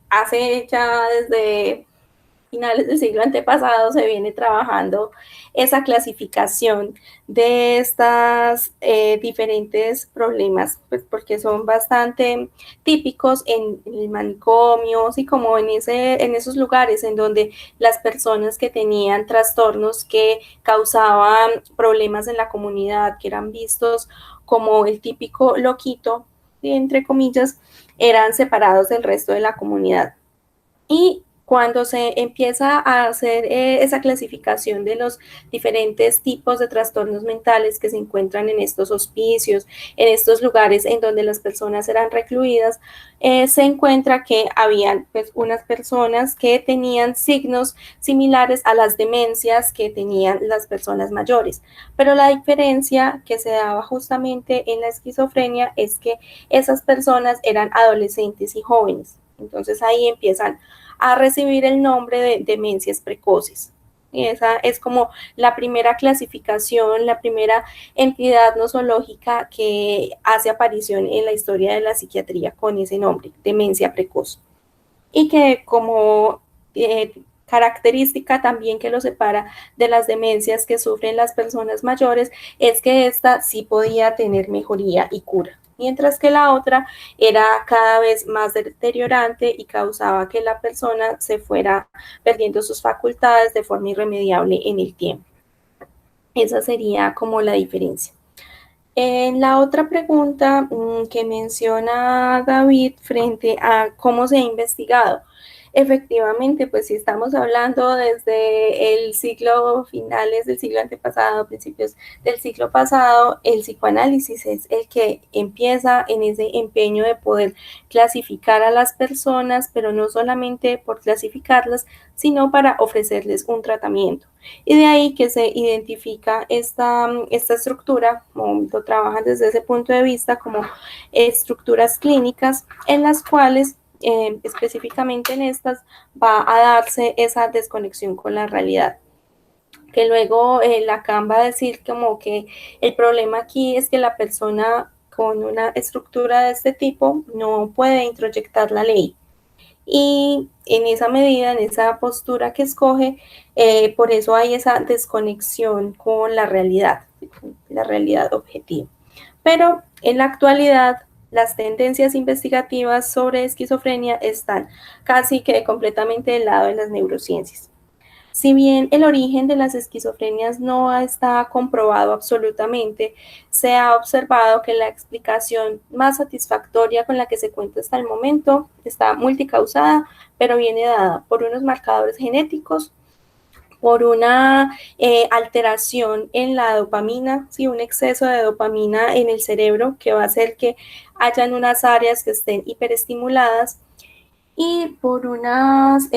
hace ya desde finales del siglo antepasado se viene trabajando esa clasificación de estas diferentes problemas, pues porque son bastante típicos en el manicomio y como en esos lugares en donde las personas que tenían trastornos que causaban problemas en la comunidad, que eran vistos como el típico loquito, entre comillas, eran separados del resto de la comunidad. Y cuando se empieza a hacer esa clasificación de los diferentes tipos de trastornos mentales que se encuentran en estos hospicios, en estos lugares en donde las personas eran recluidas, se encuentra que habían pues unas personas que tenían signos similares a las demencias que tenían las personas mayores, pero la diferencia que se daba justamente en la esquizofrenia es que esas personas eran adolescentes y jóvenes. Entonces ahí empiezan a recibir el nombre de demencias precoces. Y esa es como la primera clasificación, la primera entidad nosológica que hace aparición en la historia de la psiquiatría con ese nombre, demencia precoz. Y que como característica también que lo separa de las demencias que sufren las personas mayores es que esta sí podía tener mejoría y cura, mientras que la otra era cada vez más deteriorante y causaba que la persona se fuera perdiendo sus facultades de forma irremediable en el tiempo. Esa sería como la diferencia. En la otra pregunta que menciona David frente a cómo se ha investigado, efectivamente, pues si estamos hablando desde el siglo, finales del siglo antepasado, principios del siglo pasado, el psicoanálisis es el que empieza en ese empeño de poder clasificar a las personas, pero no solamente por clasificarlas, sino para ofrecerles un tratamiento. Y de ahí que se identifica esta estructura, lo trabajan desde ese punto de vista como estructuras clínicas en las cuales específicamente en estas va a darse esa desconexión con la realidad. Que luego Lacan va a decir como que el problema aquí es que la persona con una estructura de este tipo no puede introyectar la ley. Y en esa medida, en esa postura que escoge, por eso hay esa desconexión con la realidad objetiva. Pero en la actualidad, las tendencias investigativas sobre esquizofrenia están casi que completamente del lado de las neurociencias. Si bien el origen de las esquizofrenias no está comprobado absolutamente, se ha observado que la explicación más satisfactoria con la que se cuenta hasta el momento está multicausada, pero viene dada por unos marcadores genéticos, por una alteración en la dopamina, ¿sí? Un exceso de dopamina en el cerebro que va a hacer que hayan unas áreas que estén hiperestimuladas y por unas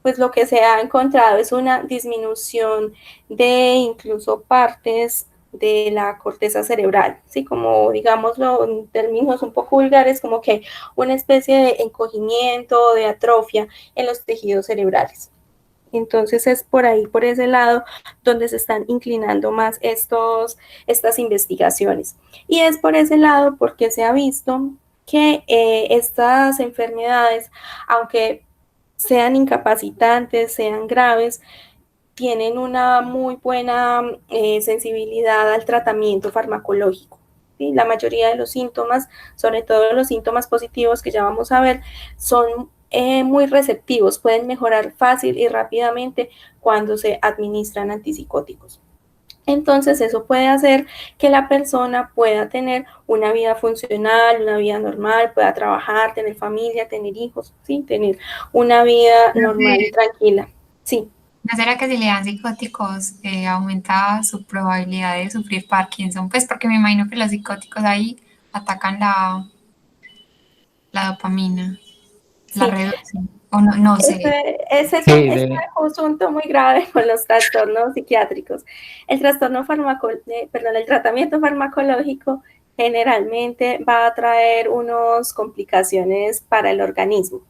pues lo que se ha encontrado es una disminución de incluso partes de la corteza cerebral, ¿sí? Como digámoslo en términos un poco vulgares, como que una especie de encogimiento, de atrofia en los tejidos cerebrales. Entonces es por ahí, por ese lado, donde se están inclinando más estas investigaciones. Y es por ese lado porque se ha visto que estas enfermedades, aunque sean incapacitantes, sean graves, tienen una muy buena sensibilidad al tratamiento farmacológico. ¿Sí? La mayoría de los síntomas, sobre todo los síntomas positivos que ya vamos a ver, son muy receptivos, pueden mejorar fácil y rápidamente cuando se administran antipsicóticos. Entonces eso puede hacer que la persona pueda tener una vida funcional, una vida normal, pueda trabajar, tener familia, tener hijos, ¿sí? Tener una vida normal y tranquila. Sí. ¿No será que si le dan psicóticos aumenta su probabilidad de sufrir Parkinson? Pues porque me imagino que los psicóticos ahí atacan la dopamina, la Sí. reducen. O no sé. Ese es Sí, un asunto muy grave con los trastornos psiquiátricos. El tratamiento farmacológico generalmente va a traer unas complicaciones para el organismo.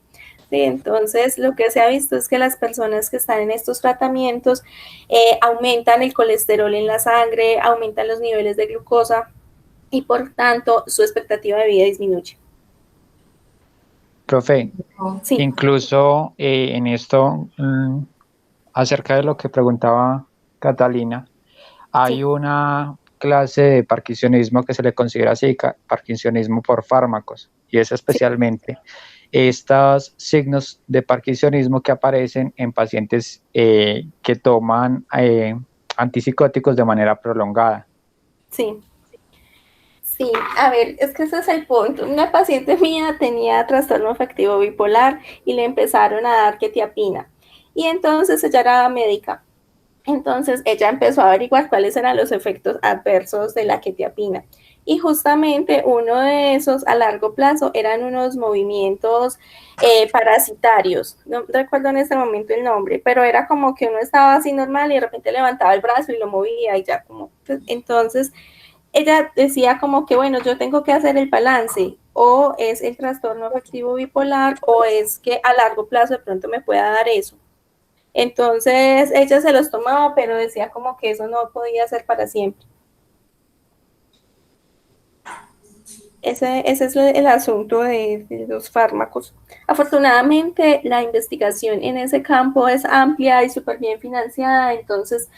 Sí, entonces, lo que se ha visto es que las personas que están en estos tratamientos aumentan el colesterol en la sangre, aumentan los niveles de glucosa y, por tanto, su expectativa de vida disminuye. profe, Sí, incluso en esto, acerca de lo que preguntaba Catalina, hay sí. una clase de parkinsonismo que se le considera así, parkinsonismo por fármacos, y es especialmente estos signos de parkinsonismo que aparecen en pacientes que toman antipsicóticos de manera prolongada. Sí. Sí, a ver, es que ese es el punto. Una paciente mía tenía trastorno afectivo bipolar y le empezaron a dar quetiapina. Y entonces ella era médica. Entonces ella empezó a averiguar cuáles eran los efectos adversos de la quetiapina. Y justamente uno de esos a largo plazo eran unos movimientos parasitarios. No recuerdo en este momento el nombre, pero era como que uno estaba así normal y de repente levantaba el brazo y lo movía y ya como. Entonces ella decía como que, bueno, yo tengo que hacer el balance, o es el trastorno afectivo bipolar, o es que a largo plazo de pronto me pueda dar eso. Entonces ella se los tomaba, pero decía como que eso no podía ser para siempre. Ese es el asunto de los fármacos. Afortunadamente, la investigación en ese campo es amplia y súper bien financiada, entonces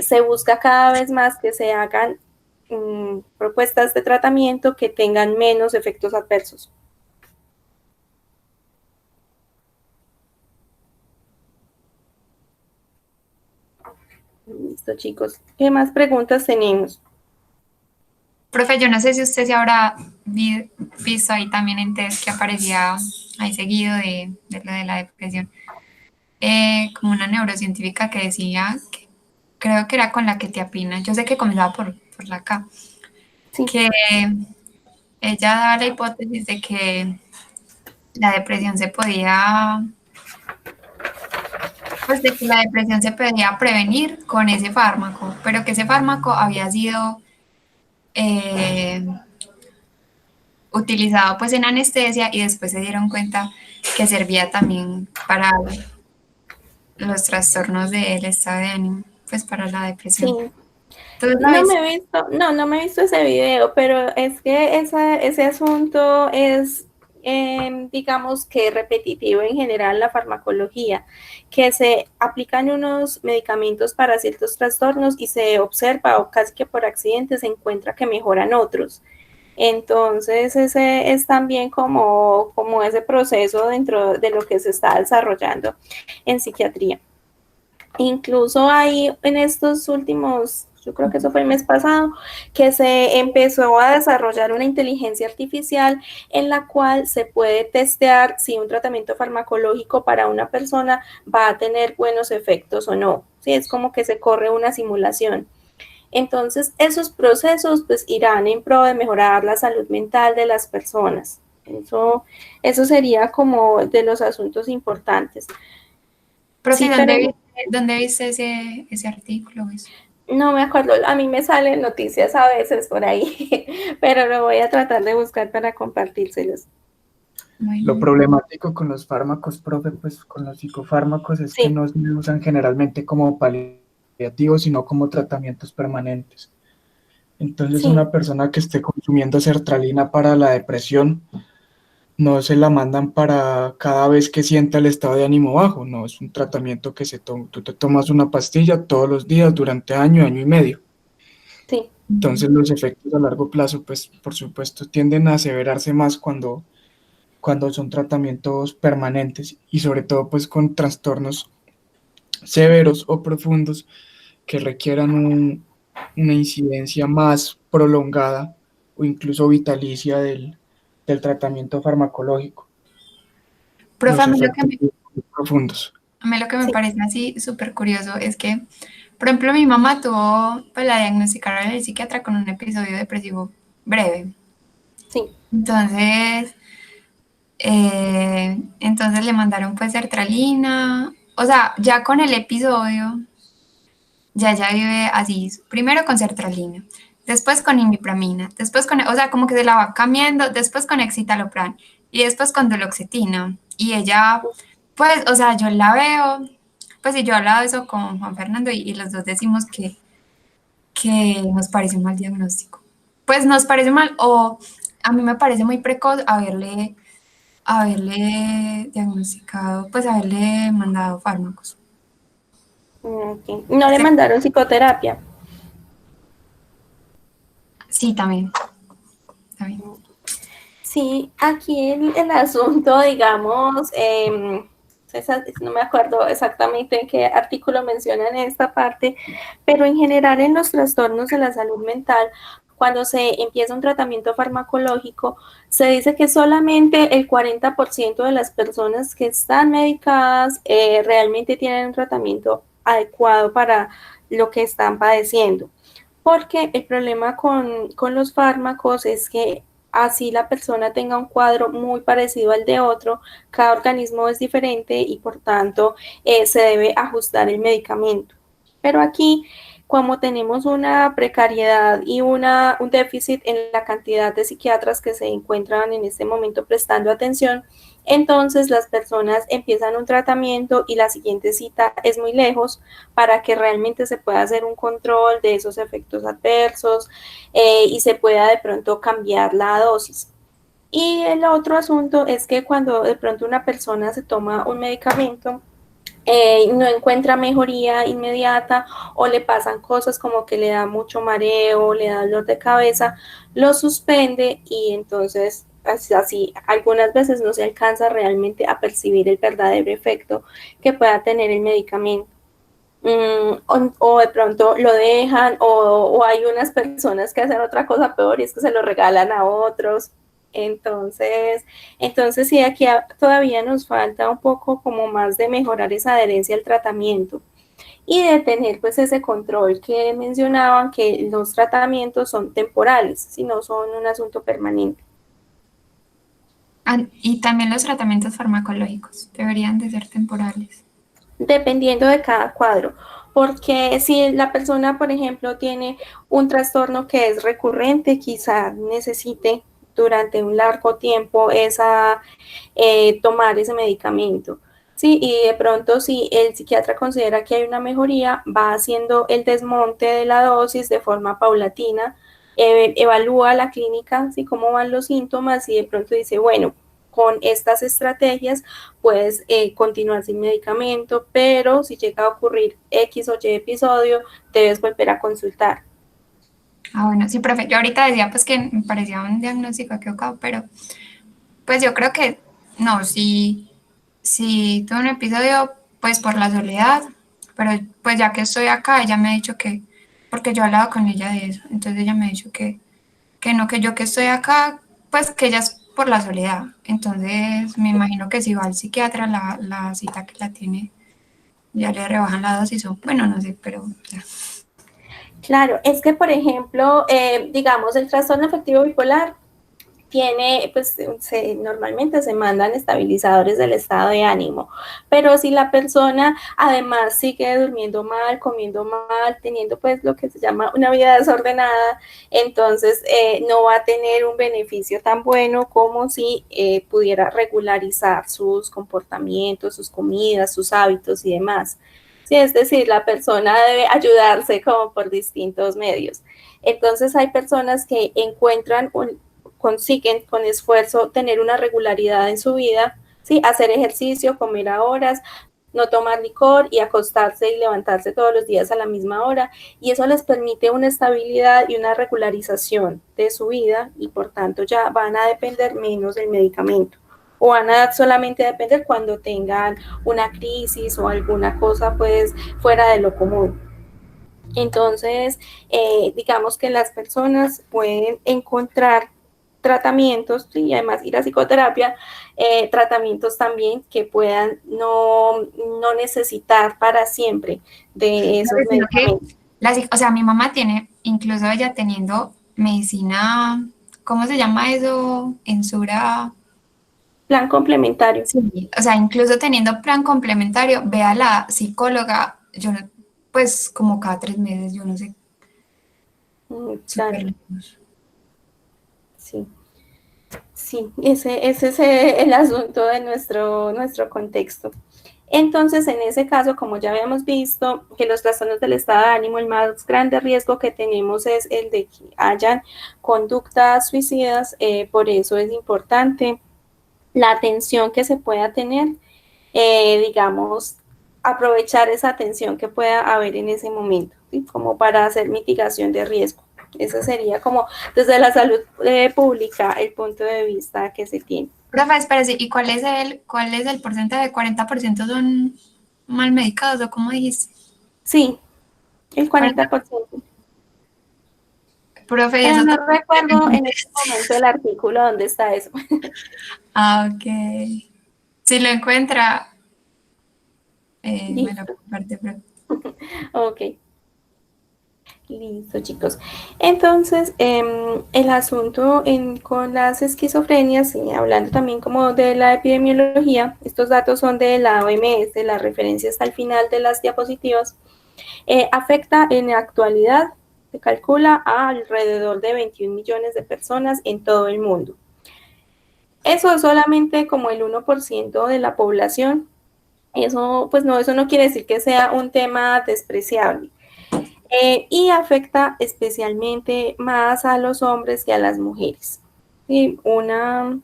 se busca cada vez más que se hagan propuestas de tratamiento que tengan menos efectos adversos. Listo, chicos. ¿Qué más preguntas tenemos? Profe, yo no sé si usted se habrá visto ahí también en test que aparecía ahí seguido de lo de la depresión, como una neurocientífica que decía, que creo que era con la quetiapina, yo sé que comenzaba por la K, Sí. que ella daba la hipótesis de que la depresión se podía, pues de que la depresión se podía prevenir con ese fármaco, pero que ese fármaco había sido utilizado pues en anestesia y después se dieron cuenta que servía también para los trastornos del estado de ánimo, pues para la depresión. Sí. Entonces, No me he visto ese video, pero es que ese asunto es, digamos que repetitivo en general la farmacología, que se aplican unos medicamentos para ciertos trastornos y se observa o casi que por accidente se encuentra que mejoran otros. Entonces, ese es también como ese proceso dentro de lo que se está desarrollando en psiquiatría. Incluso hay en estos últimos, yo creo que eso fue el mes pasado, que se empezó a desarrollar una inteligencia artificial en la cual se puede testear si un tratamiento farmacológico para una persona va a tener buenos efectos o no. Sí, es como que se corre una simulación. Entonces, esos procesos pues irán en pro de mejorar la salud mental de las personas. Eso sería como de los asuntos importantes. profe, Sí, ¿dónde viste ese artículo? No me acuerdo, a mí me salen noticias a veces por ahí, pero lo voy a tratar de buscar para compartírselos. Lo problemático con los fármacos, profe, pues con los psicofármacos es que no se usan generalmente como paliativos, sino como tratamientos permanentes. Entonces, una persona que esté consumiendo sertralina para la depresión, no se la mandan para cada vez que sienta el estado de ánimo bajo, no, es un tratamiento que tú te tomas una pastilla todos los días durante año y medio. Sí. Entonces los efectos a largo plazo, pues por supuesto, tienden a aseverarse más cuando cuando son tratamientos permanentes y sobre todo pues con trastornos severos o profundos que requieran una incidencia más prolongada o incluso vitalicia del tratamiento farmacológico, Profe, los efectos profundos. a mí lo que me Sí, parece así súper curioso es que, por ejemplo, mi mamá tuvo, pues la diagnosticaron en el psiquiatra con un episodio depresivo breve. sí. Entonces le mandaron pues sertralina, o sea, ya con el episodio, ya ella vive así, primero con sertralina, después con imipramina, después con, o sea, como que se la va cambiando, después con escitalopram y después con duloxetina. Y ella, pues, o sea, yo la veo, pues, y yo he hablado de eso con Juan Fernando y los dos decimos que nos parece un mal diagnóstico. Pues nos parece mal, o a mí me parece muy precoz haberle diagnosticado, pues haberle mandado fármacos. Ok. No le mandaron psicoterapia. Sí, también. También. Sí, aquí el asunto, digamos, no me acuerdo exactamente en qué artículo mencionan esta parte, pero en general en los trastornos de la salud mental, cuando se empieza un tratamiento farmacológico, se dice que solamente el 40% de las personas que están medicadas realmente tienen un tratamiento adecuado para lo que están padeciendo. Porque el problema con los fármacos es que así la persona tenga un cuadro muy parecido al de otro, cada organismo es diferente y por tanto se debe ajustar el medicamento. Pero aquí, como tenemos una precariedad y un déficit en la cantidad de psiquiatras que se encuentran en este momento prestando atención, entonces las personas empiezan un tratamiento y la siguiente cita es muy lejos para que realmente se pueda hacer un control de esos efectos adversos y se pueda de pronto cambiar la dosis. Y el otro asunto es que cuando de pronto una persona se toma un medicamento, no encuentra mejoría inmediata o le pasan cosas como que le da mucho mareo, le da dolor de cabeza, lo suspende y entonces así algunas veces no se alcanza realmente a percibir el verdadero efecto que pueda tener el medicamento. O de pronto lo dejan o hay unas personas que hacen otra cosa peor y es que se lo regalan a otros. Entonces, entonces sí, aquí todavía nos falta un poco como más de mejorar esa adherencia al tratamiento y de tener pues ese control que mencionaban que los tratamientos son temporales, si no son un asunto permanente. Y también los tratamientos farmacológicos deberían de ser temporales. Dependiendo de cada cuadro, porque si la persona, por ejemplo, tiene un trastorno que es recurrente, quizá necesite durante un largo tiempo tomar ese medicamento. Sí, y de pronto si el psiquiatra considera que hay una mejoría, va haciendo el desmonte de la dosis de forma paulatina, evalúa la clínica, ¿sí? Cómo van los síntomas y de pronto dice, bueno, con estas estrategias puedes continuar sin medicamento, pero si llega a ocurrir X o Y episodio, debes volver a consultar. Bueno, sí, profe, yo ahorita decía pues que me parecía un diagnóstico equivocado, pero pues yo creo que no, sí tuve un episodio pues por la soledad, pero pues ya que estoy acá, ella me ha dicho que, porque yo he hablado con ella de eso, entonces ella me ha dicho que no, que yo que estoy acá, pues que ella es por la soledad. Entonces me imagino que si va al psiquiatra, la cita que la tiene, ya le rebajan la dosis o, bueno, no sé, pero ya. Claro, es que, por ejemplo, digamos, el trastorno afectivo bipolar tiene, pues normalmente se mandan estabilizadores del estado de ánimo, pero si la persona además sigue durmiendo mal, comiendo mal, teniendo pues lo que se llama una vida desordenada, entonces no va a tener un beneficio tan bueno como si pudiera regularizar sus comportamientos, sus comidas, sus hábitos y demás. Sí, es decir, la persona debe ayudarse como por distintos medios. Entonces hay personas que consiguen con esfuerzo tener una regularidad en su vida, ¿sí? Hacer ejercicio, comer a horas, no tomar licor y acostarse y levantarse todos los días a la misma hora. Y eso les permite una estabilidad y una regularización de su vida y por tanto ya van a depender menos del medicamento. o van a solamente depender cuando tengan una crisis o alguna cosa pues fuera de lo común. Entonces, digamos que las personas pueden encontrar tratamientos y además ir a psicoterapia, tratamientos también que puedan no necesitar para siempre de esos medicamentos. O sea, mi mamá tiene, incluso ella teniendo medicina, ¿cómo se llama eso? Ensura. Plan complementario. Sí, o sea, incluso teniendo plan complementario, ve a la psicóloga, yo no, pues como cada 3 meses, yo no sé. Claro. Súper lejos. Sí. Sí, ese es el asunto de nuestro contexto. Entonces, en ese caso, como ya habíamos visto, que los trastornos del estado de ánimo, el más grande riesgo que tenemos es el de que hayan conductas suicidas, por eso es importante la atención que se pueda tener, digamos, aprovechar esa atención que pueda haber en ese momento, ¿sí? Como para hacer mitigación de riesgo. Ese sería como desde la salud pública el punto de vista que se tiene. Profe, espérese, ¿y cuál es el porcentaje? ¿40% son mal medicados o cómo dijiste? Sí, el 40%. Profe, Pero eso no recuerdo en este momento el artículo donde está eso. Ah, ok. Si lo encuentra, me lo comparte, profe. Ok. Listo, chicos. Entonces, el asunto con las esquizofrenias, hablando también como de la epidemiología, estos datos son de la OMS, las referencias al final de las diapositivas, afecta en la actualidad, se calcula, a alrededor de 21 millones de personas en todo el mundo. Eso es solamente como el 1% de la población. Eso, pues no, eso no quiere decir que sea un tema despreciable. Y afecta especialmente más a los hombres que a las mujeres. ¿Sí? Una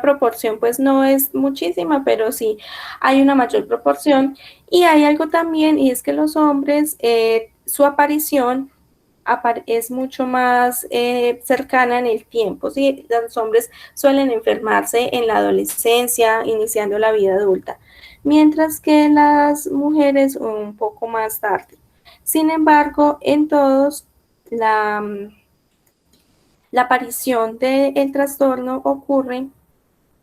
proporción pues no es muchísima, pero sí hay una mayor proporción. Y hay algo también, y es que los hombres, su aparición es mucho más cercana en el tiempo, ¿sí? Los hombres suelen enfermarse en la adolescencia, iniciando la vida adulta, mientras que las mujeres un poco más tarde. Sin embargo, en todos, la aparición del trastorno ocurre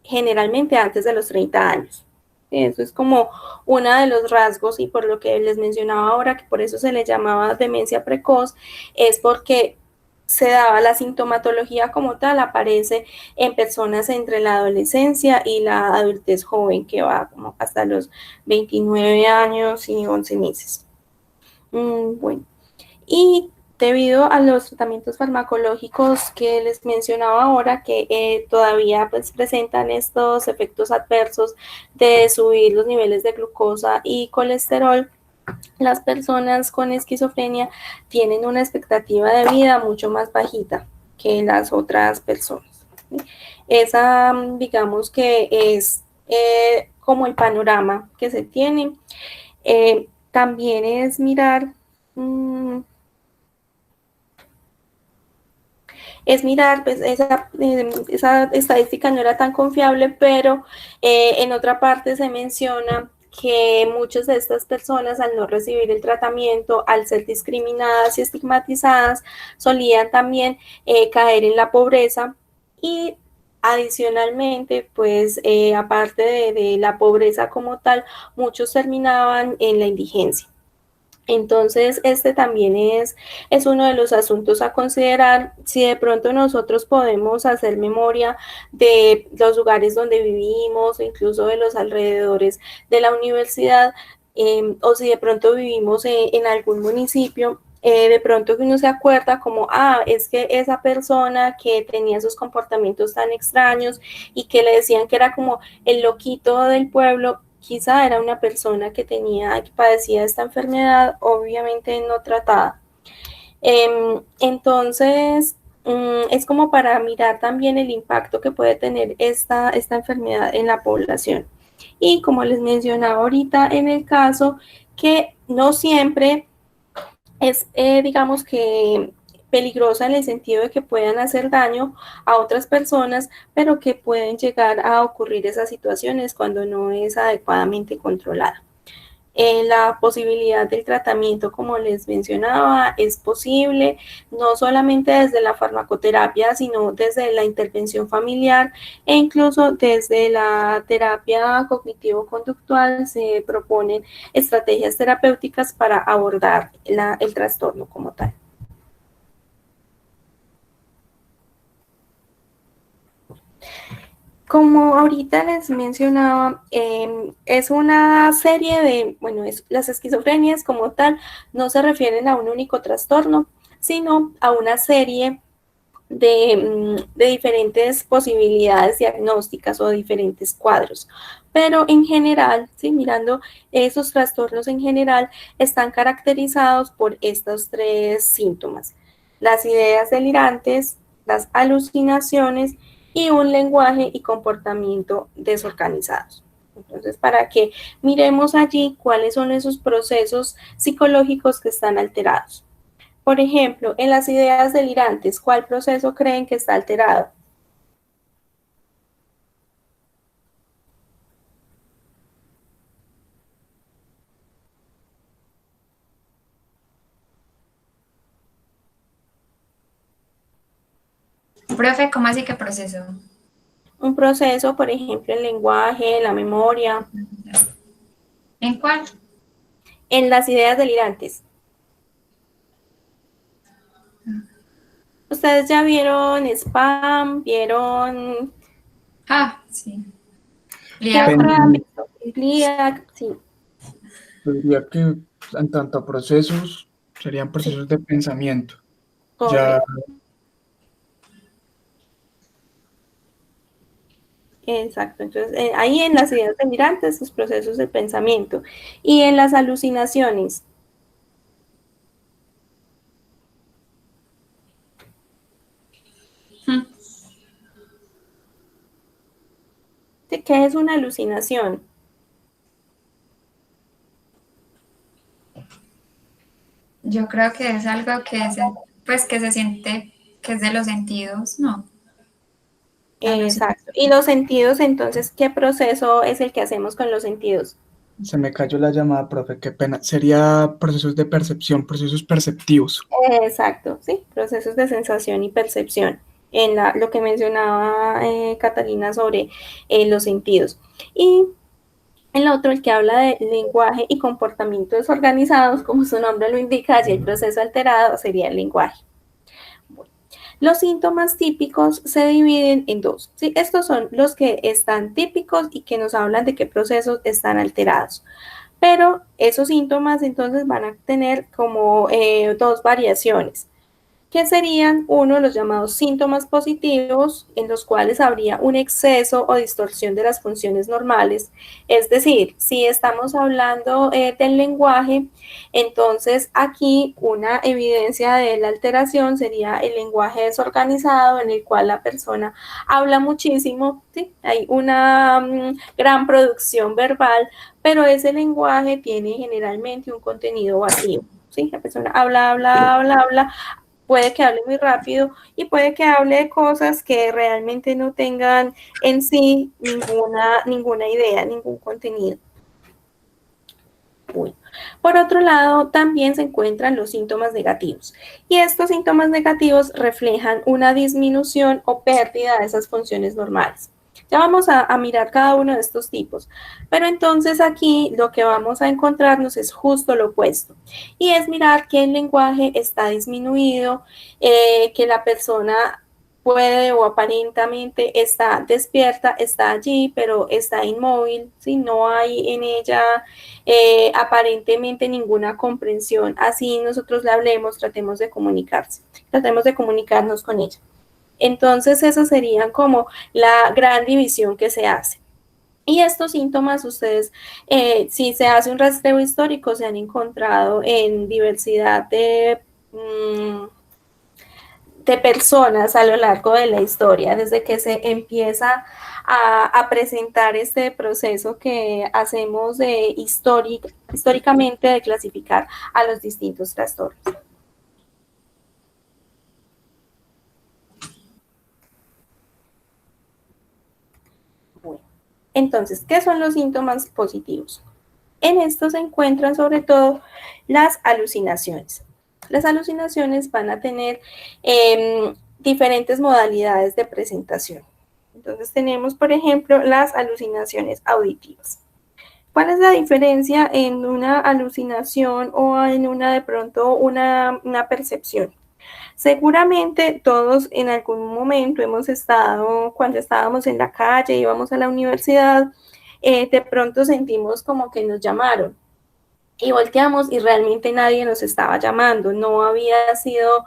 generalmente antes de los 30 años. Eso es como uno de los rasgos, y por lo que les mencionaba ahora, que por eso se le llamaba demencia precoz, es porque se daba la sintomatología como tal, aparece en personas entre la adolescencia y la adultez joven, que va como hasta los 29 años y 11 meses. Bueno, y debido a los tratamientos farmacológicos que les mencionaba ahora, que todavía pues presentan estos efectos adversos de subir los niveles de glucosa y colesterol, las personas con esquizofrenia tienen una expectativa de vida mucho más bajita que las otras personas. Esa, digamos que es como el panorama que se tiene. También es mirar pues esa estadística no era tan confiable, pero en otra parte se menciona que muchas de estas personas, al no recibir el tratamiento, al ser discriminadas y estigmatizadas, solían también caer en la pobreza, y adicionalmente, pues aparte de la pobreza como tal, muchos terminaban en la indigencia. Entonces, este también es uno de los asuntos a considerar. Si de pronto nosotros podemos hacer memoria de los lugares donde vivimos, incluso de los alrededores de la universidad, o si de pronto vivimos en algún municipio, de pronto que uno se acuerda como, es que esa persona que tenía esos comportamientos tan extraños y que le decían que era como el loquito del pueblo, quizá era una persona que padecía esta enfermedad, obviamente no tratada. Entonces, es como para mirar también el impacto que puede tener esta enfermedad en la población. Y como les mencionaba ahorita, en el caso que no siempre es, digamos que peligrosa en el sentido de que puedan hacer daño a otras personas, pero que pueden llegar a ocurrir esas situaciones cuando no es adecuadamente controlada. La posibilidad del tratamiento, como les mencionaba, es posible no solamente desde la farmacoterapia, sino desde la intervención familiar e incluso desde la terapia cognitivo-conductual se proponen estrategias terapéuticas para abordar el trastorno como tal. Como ahorita les mencionaba, es una serie de, bueno, las esquizofrenias como tal no se refieren a un único trastorno, sino a una serie de diferentes posibilidades diagnósticas o diferentes cuadros. Pero en general, ¿sí? Mirando esos trastornos en general, están caracterizados por estos 3 síntomas: las ideas delirantes, las alucinaciones y un lenguaje y comportamiento desorganizados. Entonces, para que miremos allí cuáles son esos procesos psicológicos que están alterados. Por ejemplo, en las ideas delirantes, ¿cuál proceso creen que está alterado? Profe, ¿cómo así que proceso? Un proceso, por ejemplo, el lenguaje, la memoria. ¿En cuál? En las ideas delirantes. Ustedes ya vieron spam, vieron... Ah, sí. ¿Qué otro han visto? GLIAC, sí. Diría que en tanto a procesos, serían procesos de pensamiento. Ya, Correcto. Exacto. Entonces, ahí en las ideas delirantes, los procesos de pensamiento. Y en las alucinaciones. ¿Qué es una alucinación? Yo creo que es algo que que se siente que es de los sentidos, ¿no? Exacto. Y los sentidos, entonces, ¿qué proceso es el que hacemos con los sentidos? se me cayó la llamada, profe, qué pena. Sería procesos de percepción, procesos perceptivos. Exacto, sí, procesos de sensación y percepción, en lo que mencionaba Catalina sobre los sentidos. Y el otro, el que habla de lenguaje y comportamiento desorganizados, como su nombre lo indica, si el proceso alterado sería el lenguaje. Bueno, los síntomas típicos se dividen en 2, ¿sí? Estos son los que están típicos y que nos hablan de qué procesos están alterados. Pero esos síntomas entonces van a tener como 2 variaciones, que serían uno, los llamados síntomas positivos, en los cuales habría un exceso o distorsión de las funciones normales. Es decir, si estamos hablando del lenguaje, entonces aquí una evidencia de la alteración sería el lenguaje desorganizado, en el cual la persona habla muchísimo, ¿sí? Hay una gran producción verbal, pero ese lenguaje tiene generalmente un contenido vacío, ¿sí? La persona habla, puede que hable muy rápido y puede que hable de cosas que realmente no tengan en sí ninguna idea, ningún contenido. Bueno. Por otro lado, también se encuentran los síntomas negativos, y estos síntomas negativos reflejan una disminución o pérdida de esas funciones normales. Ya vamos a mirar cada uno de estos tipos, pero entonces aquí lo que vamos a encontrarnos es justo lo opuesto, y es mirar que el lenguaje está disminuido, que la persona puede o aparentemente está despierta, está allí, pero está inmóvil, ¿sí? No hay en ella aparentemente ninguna comprensión. Así nosotros le hablemos, tratemos de comunicarnos con ella. Entonces, esas serían como la gran división que se hace. Y estos síntomas, ustedes, si se hace un rastreo histórico, se han encontrado en diversidad de personas a lo largo de la historia, desde que se empieza a presentar este proceso que hacemos de históricamente de clasificar a los distintos trastornos. Bueno, entonces, ¿qué son los síntomas positivos? En estos se encuentran sobre todo las alucinaciones. Las alucinaciones van a tener diferentes modalidades de presentación. Entonces tenemos, por ejemplo, las alucinaciones auditivas. ¿Cuál es la diferencia en una alucinación o en una de pronto una percepción? Seguramente todos en algún momento hemos estado, cuando estábamos en la calle, íbamos a la universidad, de pronto sentimos como que nos llamaron y volteamos y realmente nadie nos estaba llamando, no había sido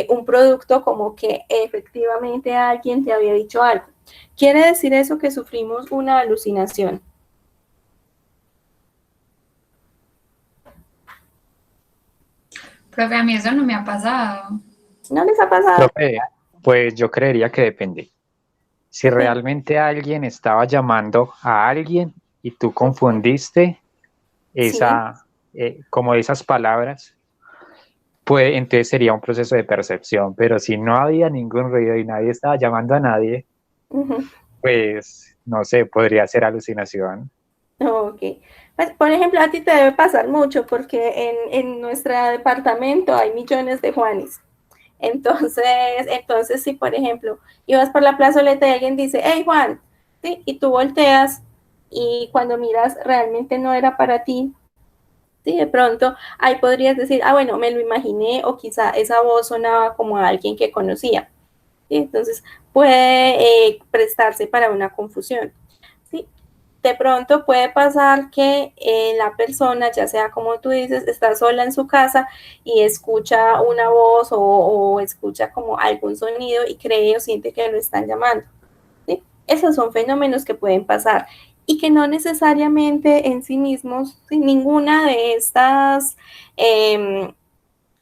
un producto como que efectivamente alguien te había dicho algo. ¿Quiere decir eso que sufrimos una alucinación? Profe, a mí eso no me ha pasado. ¿No les ha pasado? Profe, pues yo creería que depende. Si realmente alguien estaba llamando a alguien y tú confundiste como esas palabras, pues entonces sería un proceso de percepción, pero si no había ningún ruido y nadie estaba llamando a nadie, pues no sé, podría ser alucinación. Ok. Pues, por ejemplo, a ti te debe pasar mucho porque en nuestro departamento hay millones de Juanes. Entonces, si por ejemplo ibas por la plazoleta y alguien dice, hey Juan, ¿sí? Y tú volteas y cuando miras realmente no era para ti, ¿sí? De pronto ahí podrías decir, ah, bueno, me lo imaginé o quizá esa voz sonaba como a alguien que conocía, ¿sí? Entonces puede prestarse para una confusión, ¿sí? De pronto puede pasar que la persona, ya sea como tú dices, está sola en su casa y escucha una voz o escucha como algún sonido y cree o siente que lo están llamando, ¿sí? Esos son fenómenos que pueden pasar y que no necesariamente en sí mismos, ¿sí? Ninguna de estas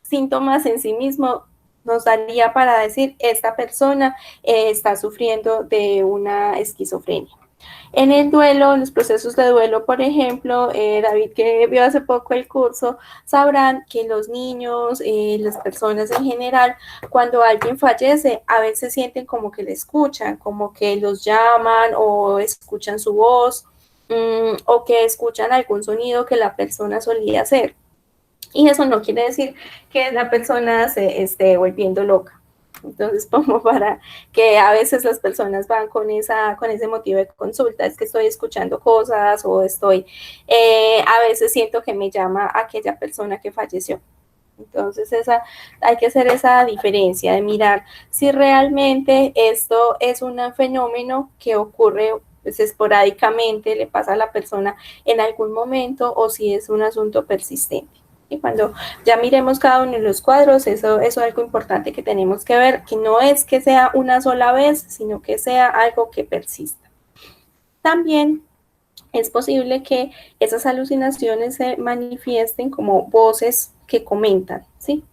síntomas en sí mismo nos daría para decir esta persona está sufriendo de una esquizofrenia. En el duelo, en los procesos de duelo, por ejemplo, David, que vio hace poco el curso, sabrán que los niños, las personas en general, cuando alguien fallece, a veces sienten como que le escuchan, como que los llaman o escuchan su voz, o que escuchan algún sonido que la persona solía hacer. Y eso no quiere decir que la persona se esté volviendo loca. Entonces, como para que a veces las personas van con ese motivo de consulta, es que estoy escuchando cosas o a veces siento que me llama aquella persona que falleció. Entonces, hay que hacer esa diferencia de mirar si realmente esto es un fenómeno que ocurre pues, esporádicamente, le pasa a la persona en algún momento o si es un asunto persistente. Y cuando ya miremos cada uno de los cuadros, eso es algo importante que tenemos que ver, que no es que sea una sola vez, sino que sea algo que persista. También es posible que esas alucinaciones se manifiesten como voces que comentan, ¿sí?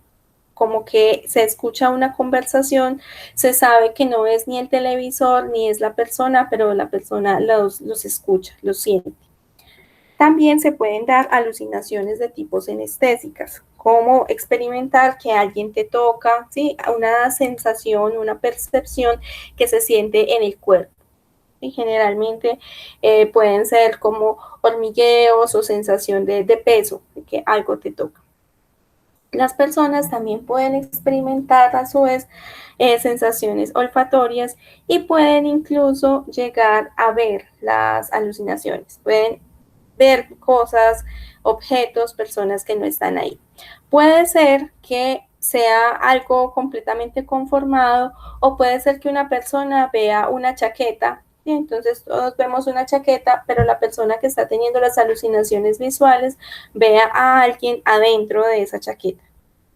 Como que se escucha una conversación, se sabe que no es ni el televisor ni es la persona, pero la persona los escucha, los siente. También se pueden dar alucinaciones de tipo sinestésicas, como experimentar que alguien te toca, ¿sí? Una sensación, una percepción que se siente en el cuerpo. Y generalmente pueden ser como hormigueos o sensación de peso, de que algo te toca. Las personas también pueden experimentar a su vez sensaciones olfatorias y pueden incluso llegar a ver las alucinaciones. Pueden ver cosas, objetos, personas que no están ahí. Puede ser que sea algo completamente conformado o puede ser que una persona vea una chaqueta y entonces todos vemos una chaqueta, pero la persona que está teniendo las alucinaciones visuales vea a alguien adentro de esa chaqueta.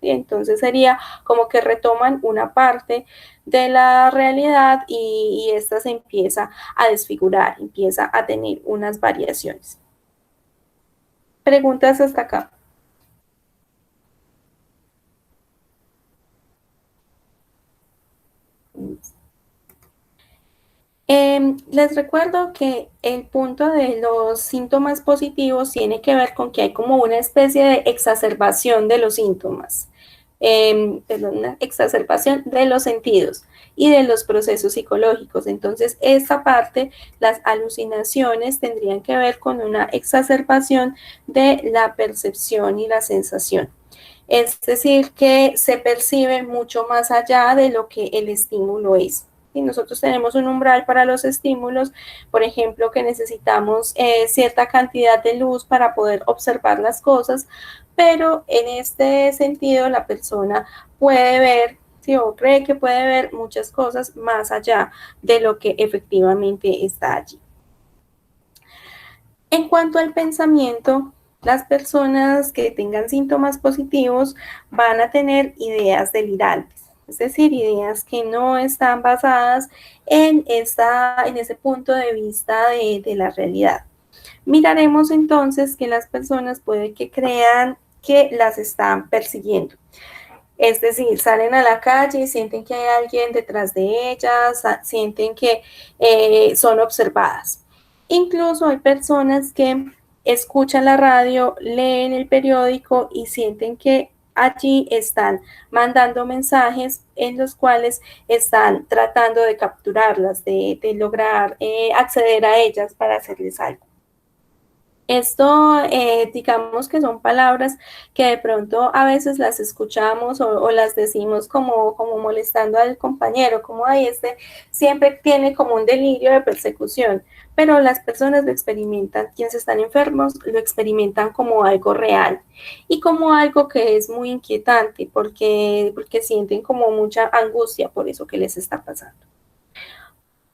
Y entonces sería como que retoman una parte de la realidad y esta se empieza a desfigurar, empieza a tener unas variaciones. Preguntas hasta acá. Les recuerdo que el punto de los síntomas positivos tiene que ver con que hay como una especie de exacerbación de los síntomas. una exacerbación de los sentidos y de los procesos psicológicos. Entonces, esta parte, las alucinaciones tendrían que ver con una exacerbación de la percepción y la sensación. Es decir, que se percibe mucho más allá de lo que el estímulo es. Y nosotros tenemos un umbral para los estímulos, por ejemplo, que necesitamos cierta cantidad de luz para poder observar las cosas, pero en este sentido la persona puede ver, ¿sí? O cree que puede ver muchas cosas más allá de lo que efectivamente está allí. En cuanto al pensamiento, las personas que tengan síntomas positivos van a tener ideas delirantes, es decir, ideas que no están basadas en ese punto de vista de la realidad. Miraremos entonces que las personas puede que crean que las están persiguiendo. Es decir, salen a la calle y sienten que hay alguien detrás de ellas, sienten que son observadas. Incluso hay personas que escuchan la radio, leen el periódico y sienten que allí están mandando mensajes en los cuales están tratando de capturarlas, de lograr acceder a ellas para hacerles algo. Esto, digamos que son palabras que de pronto a veces las escuchamos o las decimos como molestando al compañero, como ay, este siempre tiene como un delirio de persecución, pero las personas lo experimentan, quienes están enfermos lo experimentan como algo real y como algo que es muy inquietante porque sienten como mucha angustia por eso que les está pasando.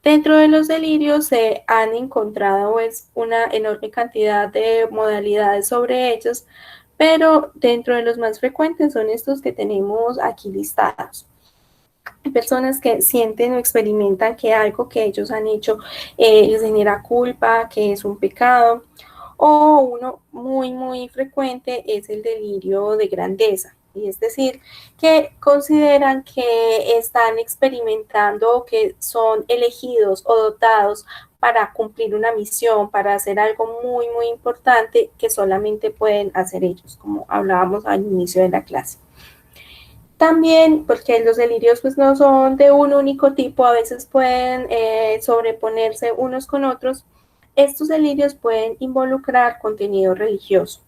Dentro de los delirios se han encontrado una enorme cantidad de modalidades sobre ellos, pero dentro de los más frecuentes son estos que tenemos aquí listados. Hay personas que sienten o experimentan que algo que ellos han hecho les genera culpa, que es un pecado, o uno muy, muy frecuente es el delirio de grandeza. Y es decir, que consideran que están experimentando o que son elegidos o dotados para cumplir una misión, para hacer algo muy, muy importante que solamente pueden hacer ellos, como hablábamos al inicio de la clase. También, porque los delirios pues no son de un único tipo, a veces pueden sobreponerse unos con otros, estos delirios pueden involucrar contenido religioso.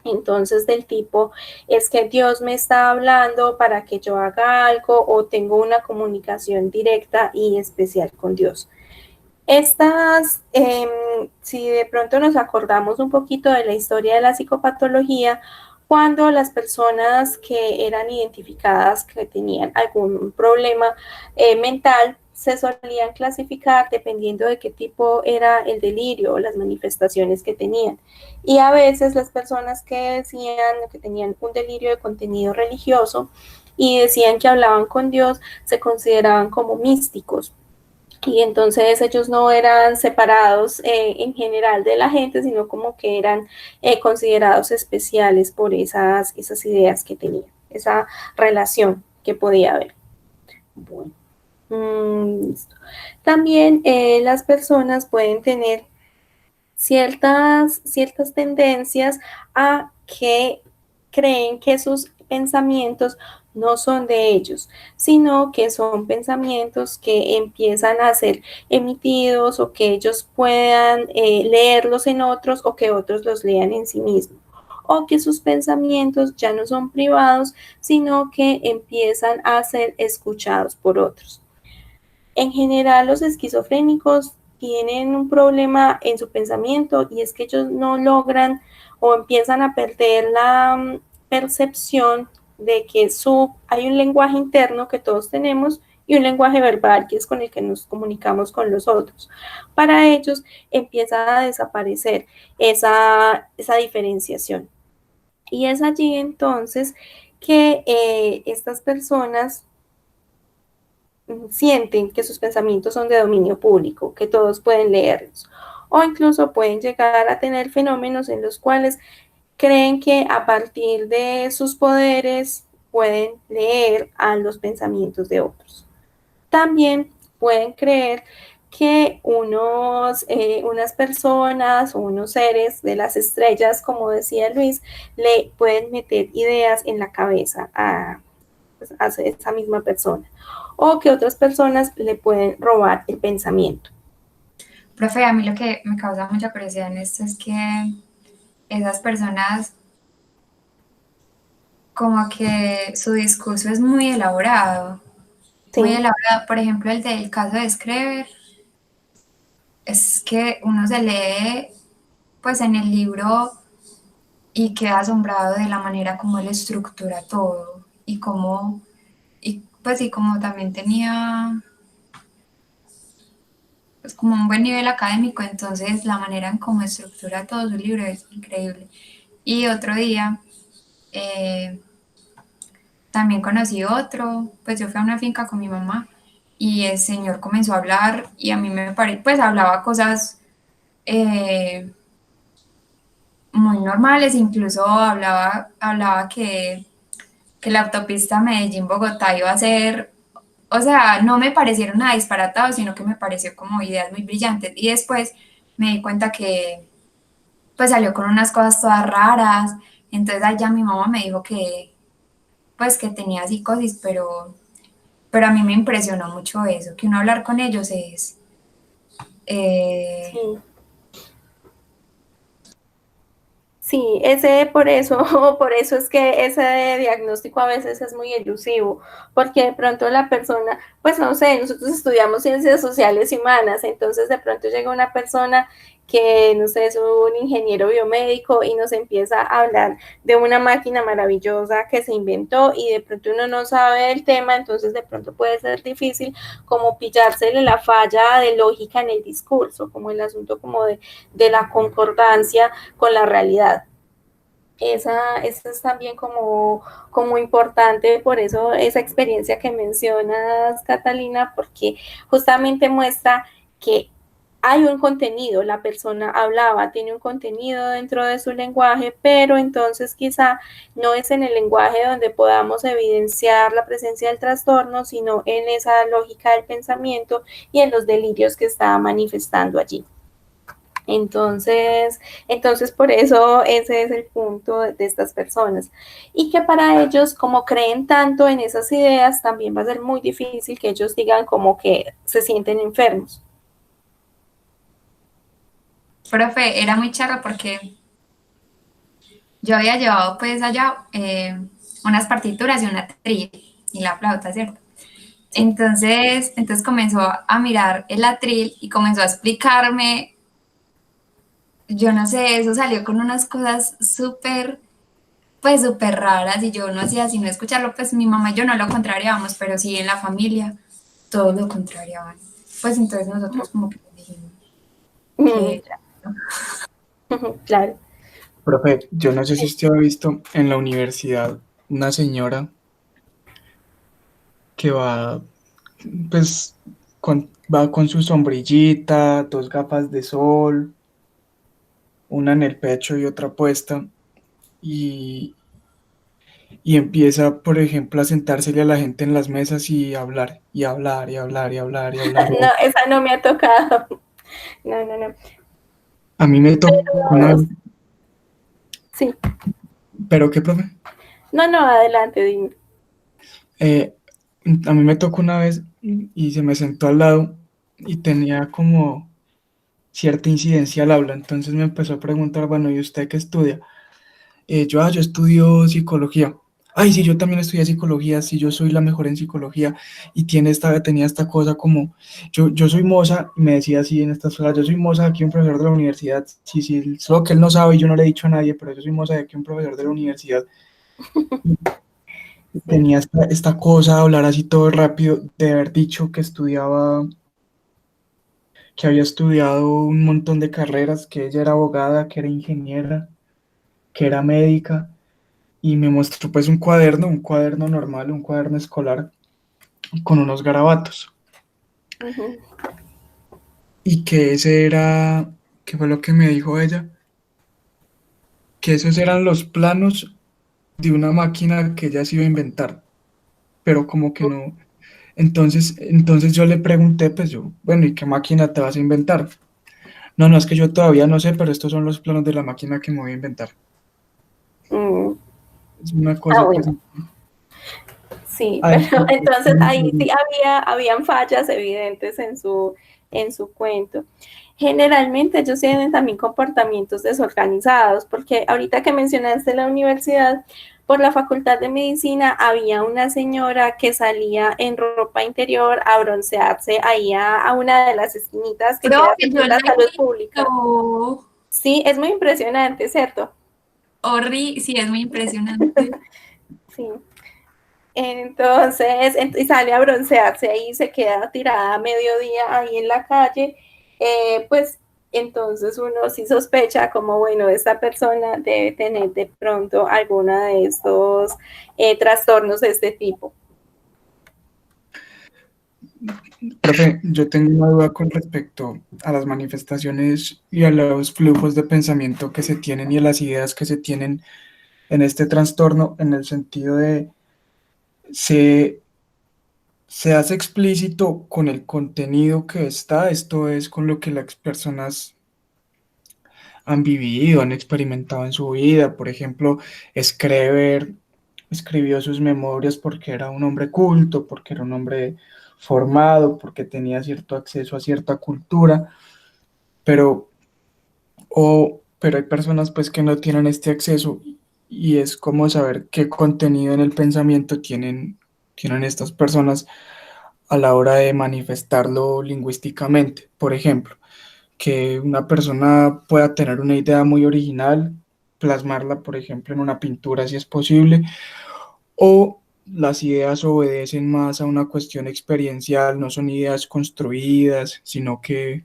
Entonces, del tipo, es que Dios me está hablando para que yo haga algo o tengo una comunicación directa y especial con Dios. Estas, si de pronto nos acordamos un poquito de la historia de la psicopatología, cuando las personas que eran identificadas que tenían algún problema mental, se solían clasificar dependiendo de qué tipo era el delirio o las manifestaciones que tenían. Y a veces las personas que decían que tenían un delirio de contenido religioso y decían que hablaban con Dios, se consideraban como místicos. Y entonces ellos no eran separados en general de la gente, sino como que eran considerados especiales por esas ideas que tenían, esa relación que podía haber. Bueno. También las personas pueden tener ciertas tendencias a que creen que sus pensamientos no son de ellos, sino que son pensamientos que empiezan a ser emitidos o que ellos puedan leerlos en otros o que otros los lean en sí mismos, o que sus pensamientos ya no son privados, sino que empiezan a ser escuchados por otros. En general, los esquizofrénicos tienen un problema en su pensamiento y es que ellos no logran o empiezan a perder la percepción de que hay un lenguaje interno que todos tenemos y un lenguaje verbal que es con el que nos comunicamos con los otros. Para ellos empieza a desaparecer esa diferenciación. Y es allí entonces que estas personas sienten que sus pensamientos son de dominio público, que todos pueden leerlos, o incluso pueden llegar a tener fenómenos en los cuales creen que a partir de sus poderes pueden leer a los pensamientos de otros. También pueden creer que unas personas o unos seres de las estrellas, como decía Luis, le pueden meter ideas en la cabeza pues, a esa misma persona, o que otras personas le pueden robar el pensamiento. Profe, a mí lo que me causa mucha curiosidad en esto es que esas personas, como que su discurso es muy elaborado, Sí. muy elaborado. Por ejemplo, el del caso de Screver, es que uno se lee pues en el libro y queda asombrado de la manera como él estructura todo y cómo, y pues y como también tenía pues como un buen nivel académico, entonces la manera en cómo estructura todo su libro es increíble. Y otro día también conocí otro, pues yo fui a una finca con mi mamá y el señor comenzó a hablar y a mí me pareció, pues hablaba cosas muy normales, incluso hablaba que la autopista Medellín-Bogotá iba a ser, o sea, no me parecieron nada disparatados, sino que me pareció como ideas muy brillantes. Y después me di cuenta que pues salió con unas cosas todas raras, entonces allá mi mamá me dijo que pues que tenía psicosis, pero a mí me impresionó mucho eso, que uno hablar con ellos es... Sí. Sí, por eso es que ese diagnóstico a veces es muy elusivo, porque de pronto la persona, pues no sé, nosotros estudiamos ciencias sociales y humanas, entonces de pronto llega una persona que, no sé, es un ingeniero biomédico y nos empieza a hablar de una máquina maravillosa que se inventó y de pronto uno no sabe el tema, entonces de pronto puede ser difícil como pillársele la falla de lógica en el discurso, como el asunto como de la concordancia con la realidad. Esa es también como importante, por eso esa experiencia que mencionas, Catalina, porque justamente muestra que hay un contenido, la persona hablaba, tiene un contenido dentro de su lenguaje, pero entonces quizá no es en el lenguaje donde podamos evidenciar la presencia del trastorno, sino en esa lógica del pensamiento y en los delirios que estaba manifestando allí. Entonces, por eso ese es el punto de estas personas. Y que para ellos, como creen tanto en esas ideas, también va a ser muy difícil que ellos digan como que se sienten enfermos. Profe, era muy charro porque yo había llevado pues allá unas partituras y una atril y la flauta, ¿cierto? Entonces comenzó a mirar el atril y comenzó a explicarme, yo no sé, eso salió con unas cosas súper, pues súper raras y yo no hacía sino escucharlo, pues mi mamá y yo no lo contrariábamos, pero sí en la familia todos lo contrariaban. Pues entonces nosotros como que dijimos que Claro. Profe, yo no sé si usted ha visto en la universidad una señora que va, pues, va con su sombrillita, dos gafas de sol, una en el pecho y otra puesta, y, y empieza, por ejemplo, a sentársele a la gente en las mesas y hablar, y hablar, y hablar, y hablar, y hablar. No, esa no me ha tocado. No. A mí me tocó una vez, Sí. ¿pero qué, profe? No, adelante, dime. A mí me tocó una vez y se me sentó al lado y tenía como cierta incidencia al habla, entonces me empezó a preguntar, bueno, ¿y usted qué estudia? Yo estudio psicología. Ay, sí, yo también estudié psicología, sí, yo soy la mejor en psicología y tenía esta cosa como, yo soy moza, y me decía así en estas cosas, yo soy moza de aquí, un profesor de la universidad, sí, solo que él no sabe y yo no le he dicho a nadie, pero yo soy moza de aquí, un profesor de la universidad. Sí. Tenía esta cosa de hablar así todo rápido, de haber dicho que había estudiado un montón de carreras, que ella era abogada, que era ingeniera, que era médica, y me mostró pues un cuaderno normal, un cuaderno escolar, con unos garabatos, Uh-huh. y que fue lo que me dijo ella, que esos eran los planos de una máquina que ella se iba a inventar, pero como que no, Entonces yo le pregunté, pues yo, bueno, ¿y qué máquina te vas a inventar? No, no, es que yo todavía no sé, pero estos son los planos de la máquina que me voy a inventar. Mm, Es una cosa, pues, bueno, sí, ay, pero entonces ahí sí habían fallas evidentes en su cuento. Generalmente ellos tienen también comportamientos desorganizados, porque ahorita que mencionaste la universidad, por la Facultad de Medicina había una señora que salía en ropa interior a broncearse ahí a una de las esquinitas que queda Profe, cerca yo de la la he salud pública. visto. Sí, es muy impresionante, ¿cierto? Sí, es muy impresionante. Sí. Entonces, y sale a broncearse ahí, se queda tirada a mediodía ahí en la calle, pues entonces uno sí sospecha como, bueno, esta persona debe tener de pronto alguna de estos trastornos de este tipo. profe, yo tengo una duda con respecto a las manifestaciones y a los flujos de pensamiento que se tienen y a las ideas que se tienen en este trastorno, en el sentido de, se, se hace explícito con el contenido que está, esto es con lo que las personas han vivido, han experimentado en su vida. Por ejemplo, Schreber escribió sus memorias porque era un hombre culto, porque era un hombre formado, porque tenía cierto acceso a cierta cultura, pero, pero hay personas pues que no tienen este acceso y es como saber qué contenido en el pensamiento tienen estas personas a la hora de manifestarlo lingüísticamente. Por ejemplo, que una persona pueda tener una idea muy original, plasmarla, por ejemplo, en una pintura si es posible, o las ideas obedecen más a una cuestión experiencial, no son ideas construidas, sino que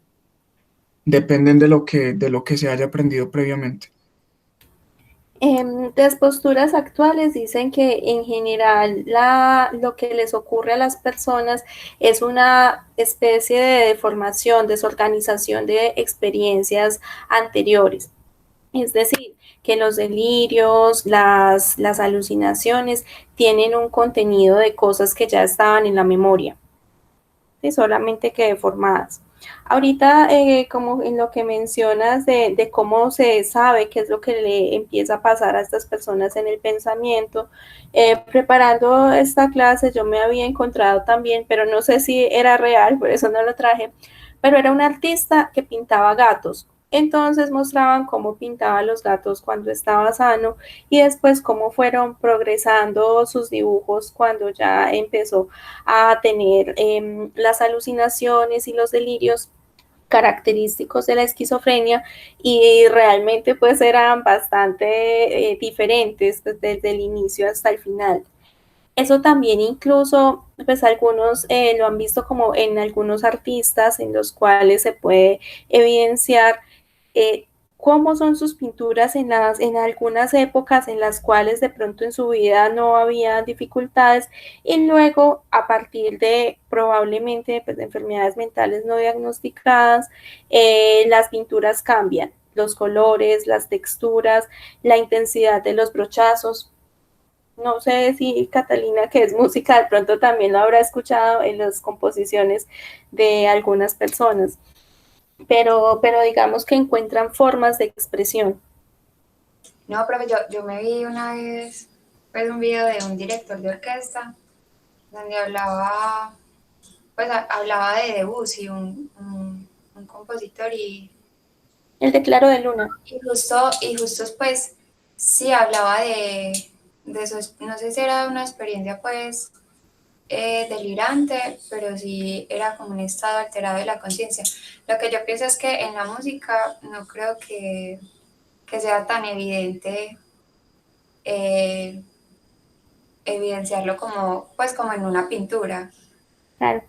dependen de lo que se haya aprendido previamente. Las posturas actuales dicen que en general lo que les ocurre a las personas es una especie de deformación, desorganización de experiencias anteriores. Es decir, que los delirios, las alucinaciones tienen un contenido de cosas que ya estaban en la memoria, ¿sí? Solamente que deformadas. Ahorita, como en lo que mencionas de cómo se sabe qué es lo que le empieza a pasar a estas personas en el pensamiento, preparando esta clase yo me había encontrado también, pero no sé si era real, por eso no lo traje, pero era un artista que pintaba gatos. Entonces mostraban cómo pintaba los gatos cuando estaba sano y después cómo fueron progresando sus dibujos cuando ya empezó a tener las alucinaciones y los delirios característicos de la esquizofrenia y realmente pues eran bastante diferentes pues, desde el inicio hasta el final. Eso también incluso, pues algunos lo han visto como en algunos artistas en los cuales se puede evidenciar eh, cómo son sus pinturas en algunas épocas en las cuales de pronto en su vida no había dificultades y luego a partir de probablemente pues, de enfermedades mentales no diagnosticadas, las pinturas cambian, los colores, las texturas, la intensidad de los brochazos. No sé si Catalina, que es música, de pronto también lo habrá escuchado en las composiciones de algunas personas, pero digamos que encuentran formas de expresión. No, pero yo me vi una vez pues, un video de un director de orquesta donde hablaba de Debussy, un compositor, El de Claro de Luna. y justo pues sí hablaba de eso, no sé si era una experiencia pues delirante, pero sí era como un estado alterado de la conciencia. Lo que yo pienso es que en la música no creo que sea tan evidente eh, evidenciarlo como, pues, como en una pintura. Claro,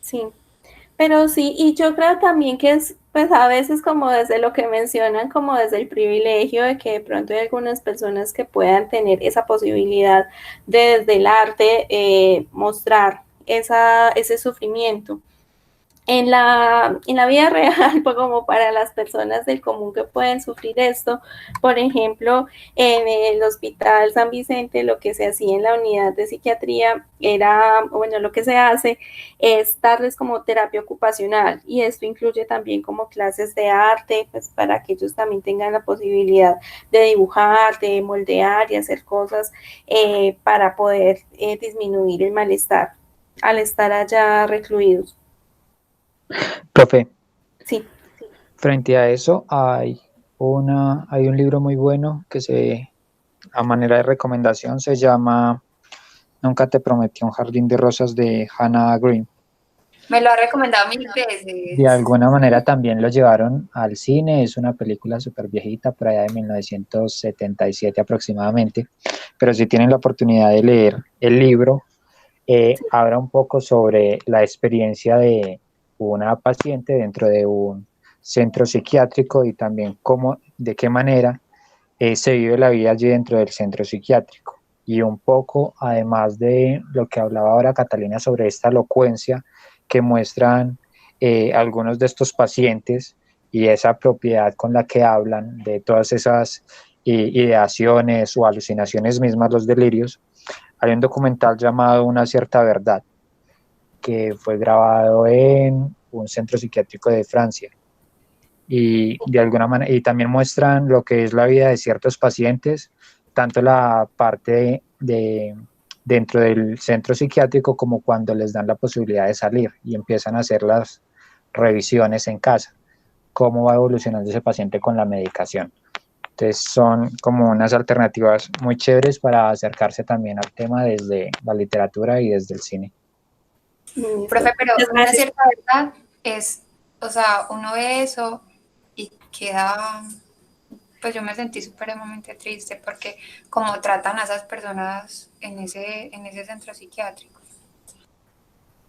sí. Pero sí, y yo creo también que es, pues a veces como desde lo que mencionan, como desde el privilegio de que de pronto hay algunas personas que puedan tener esa posibilidad de desde el arte mostrar ese sufrimiento. en la vida real, pues como para las personas del común que pueden sufrir esto, por ejemplo, en el Hospital San Vicente, lo que se hacía en la unidad de psiquiatría era, bueno, lo que se hace es darles como terapia ocupacional, y esto incluye también como clases de arte, pues para que ellos también tengan la posibilidad de dibujar, de moldear y hacer cosas para poder disminuir el malestar al estar allá recluidos. Profe, Sí. frente a eso hay un libro muy bueno que a manera de recomendación se llama Nunca te prometí un jardín de rosas de Hannah Green. Me lo ha recomendado 1000 De veces. alguna manera también lo llevaron al cine, es una película súper viejita, por allá de 1977 aproximadamente, pero si tienen la oportunidad de leer el libro, habla un poco sobre la experiencia de una paciente dentro de un centro psiquiátrico y también de qué manera se vive la vida allí dentro del centro psiquiátrico. Y un poco, además de lo que hablaba ahora Catalina sobre esta elocuencia que muestran algunos de estos pacientes y esa propiedad con la que hablan de todas esas ideaciones o alucinaciones mismas, los delirios, hay un documental llamado Una cierta verdad, que fue grabado en un centro psiquiátrico de Francia. Y de alguna manera, y también muestran lo que es la vida de ciertos pacientes, tanto la parte dentro del centro psiquiátrico como cuando les dan la posibilidad de salir y empiezan a hacer las revisiones en casa, cómo va evolucionando ese paciente con la medicación. Entonces son como unas alternativas muy chéveres para acercarse también al tema desde la literatura y desde el cine. Profe, pero una cierta verdad es, o sea, uno ve eso y queda, pues yo me sentí supremamente triste porque como tratan a esas personas en ese centro psiquiátrico.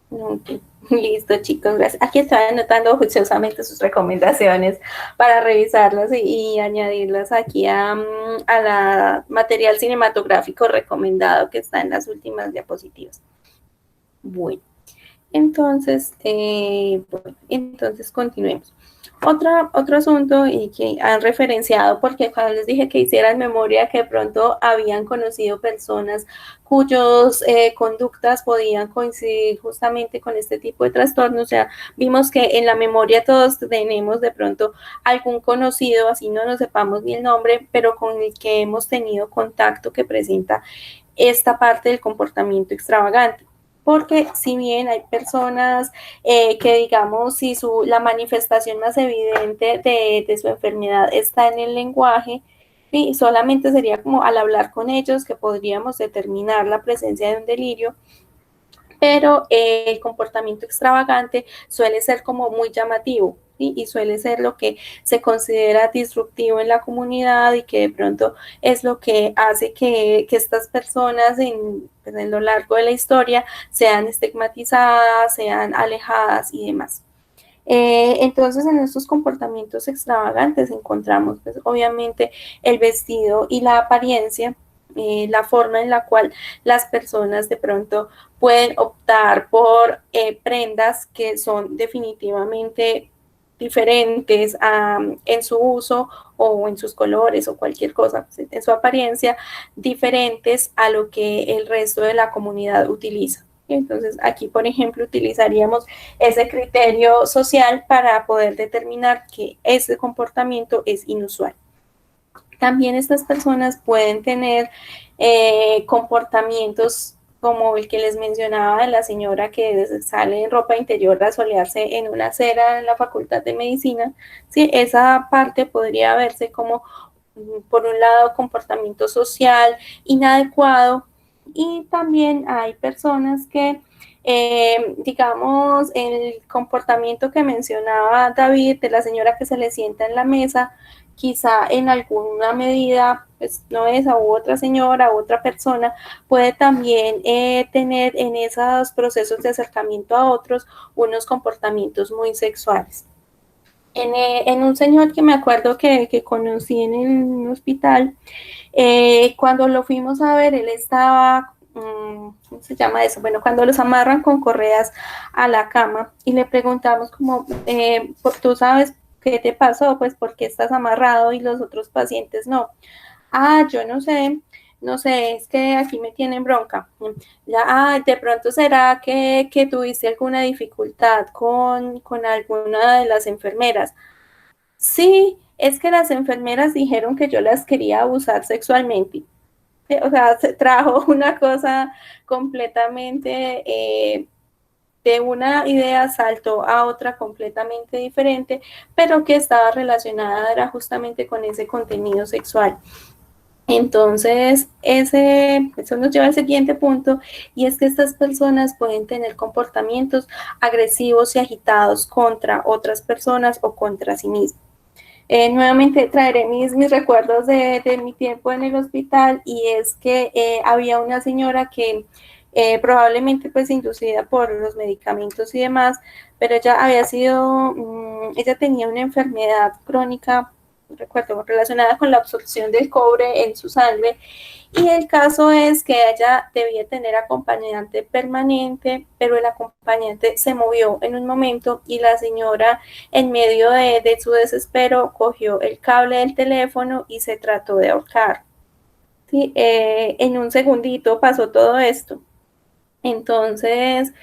Okay. Listo, chicos, gracias. Aquí estoy anotando juiciosamente sus recomendaciones para revisarlas y añadirlas aquí a la material cinematográfico recomendado que está en las últimas diapositivas. Bueno, entonces, entonces continuemos. Otro asunto y que han referenciado, porque cuando les dije que hicieran memoria que de pronto habían conocido personas cuyas conductas podían coincidir justamente con este tipo de trastornos, o sea, vimos que en la memoria todos tenemos de pronto algún conocido, así no nos sepamos ni el nombre, pero con el que hemos tenido contacto que presenta esta parte del comportamiento extravagante. Porque si bien hay personas que digamos, si la manifestación más evidente de su enfermedad está en el lenguaje, y solamente sería como al hablar con ellos que podríamos determinar la presencia de un delirio, pero el comportamiento extravagante suele ser como muy llamativo, ¿sí? Y suele ser lo que se considera disruptivo en la comunidad y que de pronto es lo que hace que estas personas pues en lo largo de la historia sean estigmatizadas, sean alejadas y demás. Entonces, en estos comportamientos extravagantes encontramos, pues, obviamente, el vestido y la apariencia, la forma en la cual las personas de pronto pueden optar por prendas que son definitivamente diferentes en su uso o en sus colores o cualquier cosa, en su apariencia, diferentes a lo que el resto de la comunidad utiliza. Entonces, aquí, por ejemplo, utilizaríamos ese criterio social para poder determinar que ese comportamiento es inusual. También estas personas pueden tener comportamientos como el que les mencionaba de la señora que sale en ropa interior a solearse en una acera en la Facultad de Medicina. Sí, esa parte podría verse como, por un lado, comportamiento social inadecuado, y también hay personas que, digamos, el comportamiento que mencionaba David de la señora que se le sienta en la mesa, quizá en alguna medida, pues no esa u otra señora u otra persona, puede también tener en esos procesos de acercamiento a otros unos comportamientos muy sexuales. En un señor que me acuerdo que conocí en un hospital, cuando lo fuimos a ver, él estaba ¿cómo se llama eso? Bueno, cuando los amarran con correas a la cama y le preguntamos como, ¿tú sabes qué te pasó? Pues, ¿por qué estás amarrado y los otros pacientes no? Ah, yo no sé, es que aquí me tienen bronca. Ya, de pronto será que tuviste alguna dificultad con alguna de las enfermeras. Sí, es que las enfermeras dijeron que yo las quería abusar sexualmente. O sea, se trajo una cosa completamente de una idea, saltó a otra completamente diferente, pero que estaba relacionada era justamente con ese contenido sexual. Entonces, eso nos lleva al siguiente punto, y es que estas personas pueden tener comportamientos agresivos y agitados contra otras personas o contra sí mismos. Nuevamente traeré mis recuerdos de mi tiempo en el hospital, y es que había una señora que probablemente pues inducida por los medicamentos y demás, pero ella tenía una enfermedad crónica, recuerdo, relacionada con la absorción del cobre en su sangre, y el caso es que ella debía tener acompañante permanente, pero el acompañante se movió en un momento y la señora, en medio de su desespero, cogió el cable del teléfono y se trató de ahorcar. Sí, en un segundito pasó todo esto. Entonces,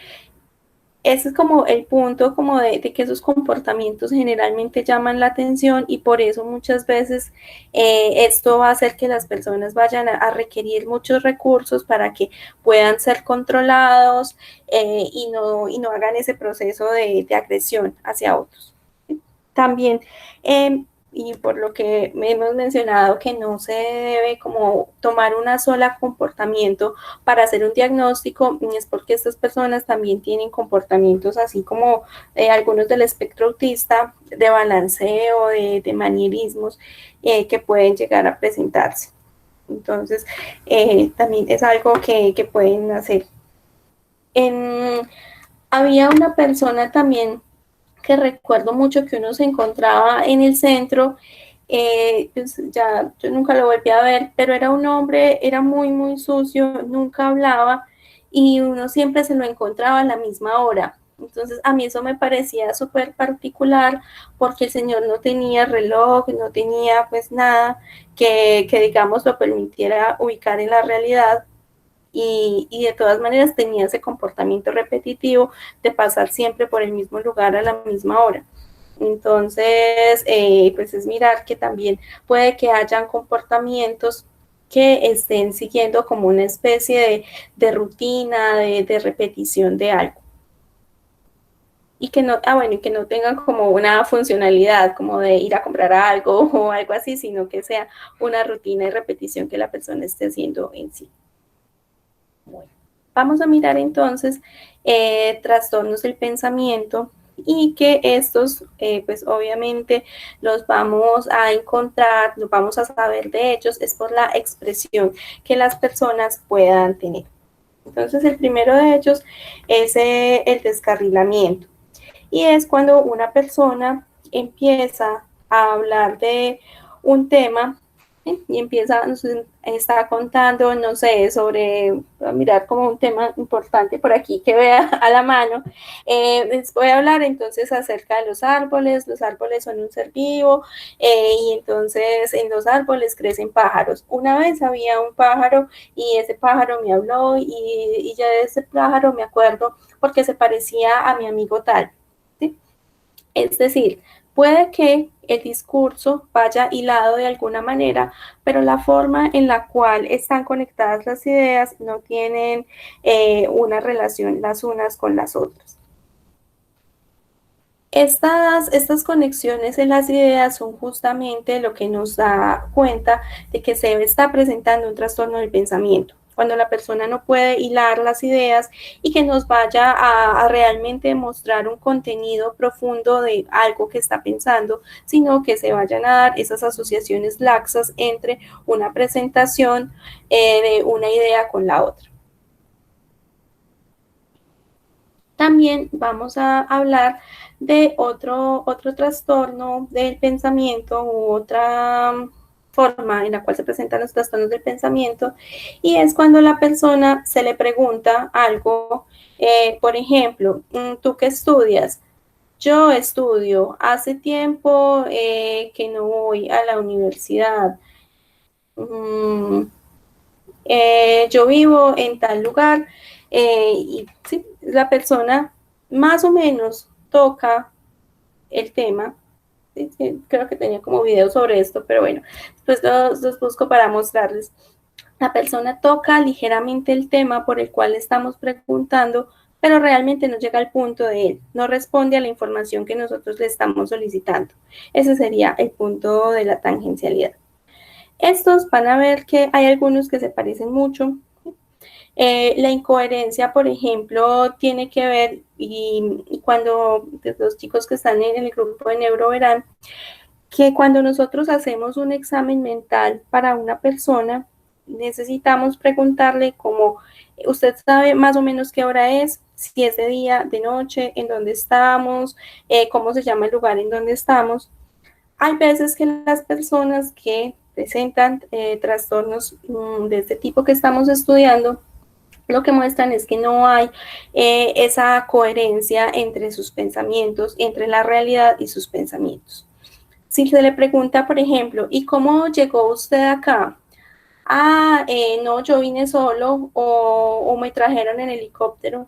ese es como el punto como de que esos comportamientos generalmente llaman la atención, y por eso muchas veces esto va a hacer que las personas vayan a requerir muchos recursos para que puedan ser controlados y no hagan ese proceso de agresión hacia otros. También, y por lo que hemos mencionado, que no se debe como tomar una sola comportamiento para hacer un diagnóstico, es porque estas personas también tienen comportamientos así como algunos del espectro autista, de balanceo, de manierismos, que pueden llegar a presentarse. Entonces, también es algo que pueden hacer. Había una persona también que recuerdo mucho, que uno se encontraba en el centro, pues ya yo nunca lo volví a ver, pero era un hombre, era muy, muy sucio, nunca hablaba, y uno siempre se lo encontraba a la misma hora. Entonces a mí eso me parecía súper particular, porque el señor no tenía reloj, no tenía pues nada que digamos lo permitiera ubicar en la realidad, y de todas maneras tenía ese comportamiento repetitivo de pasar siempre por el mismo lugar a la misma hora. Entonces, pues es mirar que también puede que hayan comportamientos que estén siguiendo como una especie de rutina, de repetición de algo. Y que no, y que no tengan como una funcionalidad, como de ir a comprar algo o algo así, sino que sea una rutina y repetición que la persona esté haciendo en sí. Bueno, vamos a mirar entonces trastornos del pensamiento, y que estos, pues obviamente los vamos a encontrar, los vamos a saber de ellos, es por la expresión que las personas puedan tener. Entonces, el primero de ellos es el descarrilamiento, y es cuando una persona empieza a hablar de un tema y empieza, está contando, no sé, sobre, mirar como un tema importante por aquí que vea a la mano. Les voy a hablar entonces acerca de los árboles son un ser vivo, y entonces en los árboles crecen pájaros. Una vez había un pájaro y ese pájaro me habló, y ya de ese pájaro me acuerdo porque se parecía a mi amigo tal. ¿Sí? Es decir, puede que el discurso vaya hilado de alguna manera, pero la forma en la cual están conectadas las ideas no tienen una relación las unas con las otras. Estas conexiones en las ideas son justamente lo que nos da cuenta de que se está presentando un trastorno del pensamiento, cuando la persona no puede hilar las ideas y que nos vaya a realmente mostrar un contenido profundo de algo que está pensando, sino que se vayan a dar esas asociaciones laxas entre una presentación de una idea con la otra. También vamos a hablar de otro trastorno del pensamiento, u forma en la cual se presentan los trastornos del pensamiento, y es cuando la persona se le pregunta algo, por ejemplo, ¿tú qué estudias? Yo estudio, hace tiempo que no voy a la universidad. Yo vivo en tal lugar, y sí, la persona más o menos toca el tema. Sí, sí, creo que tenía como video sobre esto, pero bueno, después los busco para mostrarles. La persona toca ligeramente el tema por el cual estamos preguntando, pero realmente no llega al punto de él, no responde a la información que nosotros le estamos solicitando. Ese sería el punto de la tangencialidad. Estos van a ver que hay algunos que se parecen mucho. La incoherencia, por ejemplo, tiene que ver, y cuando los chicos que están en el grupo de neuro verán, que cuando nosotros hacemos un examen mental para una persona, necesitamos preguntarle como, usted sabe más o menos qué hora es, si es de día, de noche, en dónde estamos, cómo se llama el lugar en donde estamos. Hay veces que las personas que presentan trastornos de este tipo que estamos estudiando, lo que muestran es que no hay esa coherencia entre sus pensamientos, entre la realidad y sus pensamientos. Si se le pregunta, por ejemplo, ¿y cómo llegó usted acá? No, yo vine solo o me trajeron en helicóptero.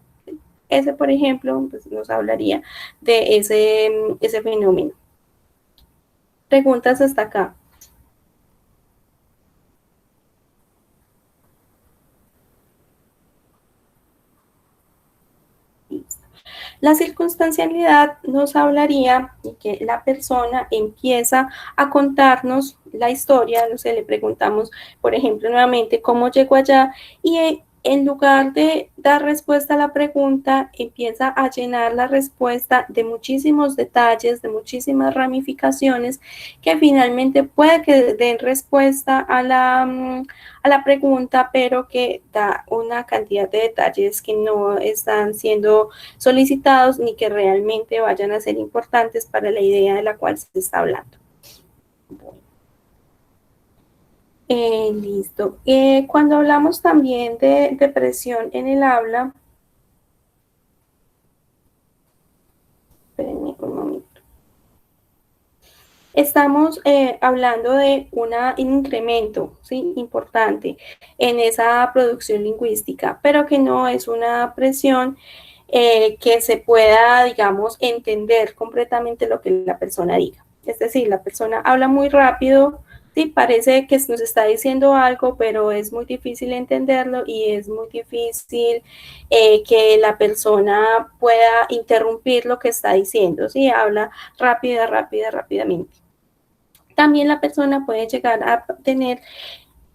Ese, por ejemplo, pues nos hablaría de ese fenómeno. Preguntas hasta acá. La circunstancialidad nos hablaría de que la persona empieza a contarnos la historia, no sé, le preguntamos, por ejemplo, nuevamente cómo llegó allá, y en lugar de dar respuesta a la pregunta, empieza a llenar la respuesta de muchísimos detalles, de muchísimas ramificaciones, que finalmente puede que den respuesta a la pregunta, pero que da una cantidad de detalles que no están siendo solicitados ni que realmente vayan a ser importantes para la idea de la cual se está hablando. Bueno. Listo. Cuando hablamos también de depresión en el habla, espérenme un momento. Estamos hablando de un incremento, ¿sí?, importante en esa producción lingüística, pero que no es una presión que se pueda, digamos, entender completamente lo que la persona diga. Es decir, la persona habla muy rápido, sí, parece que nos está diciendo algo, pero es muy difícil entenderlo y es muy difícil que la persona pueda interrumpir lo que está diciendo, sí, habla rápidamente. También la persona puede llegar a tener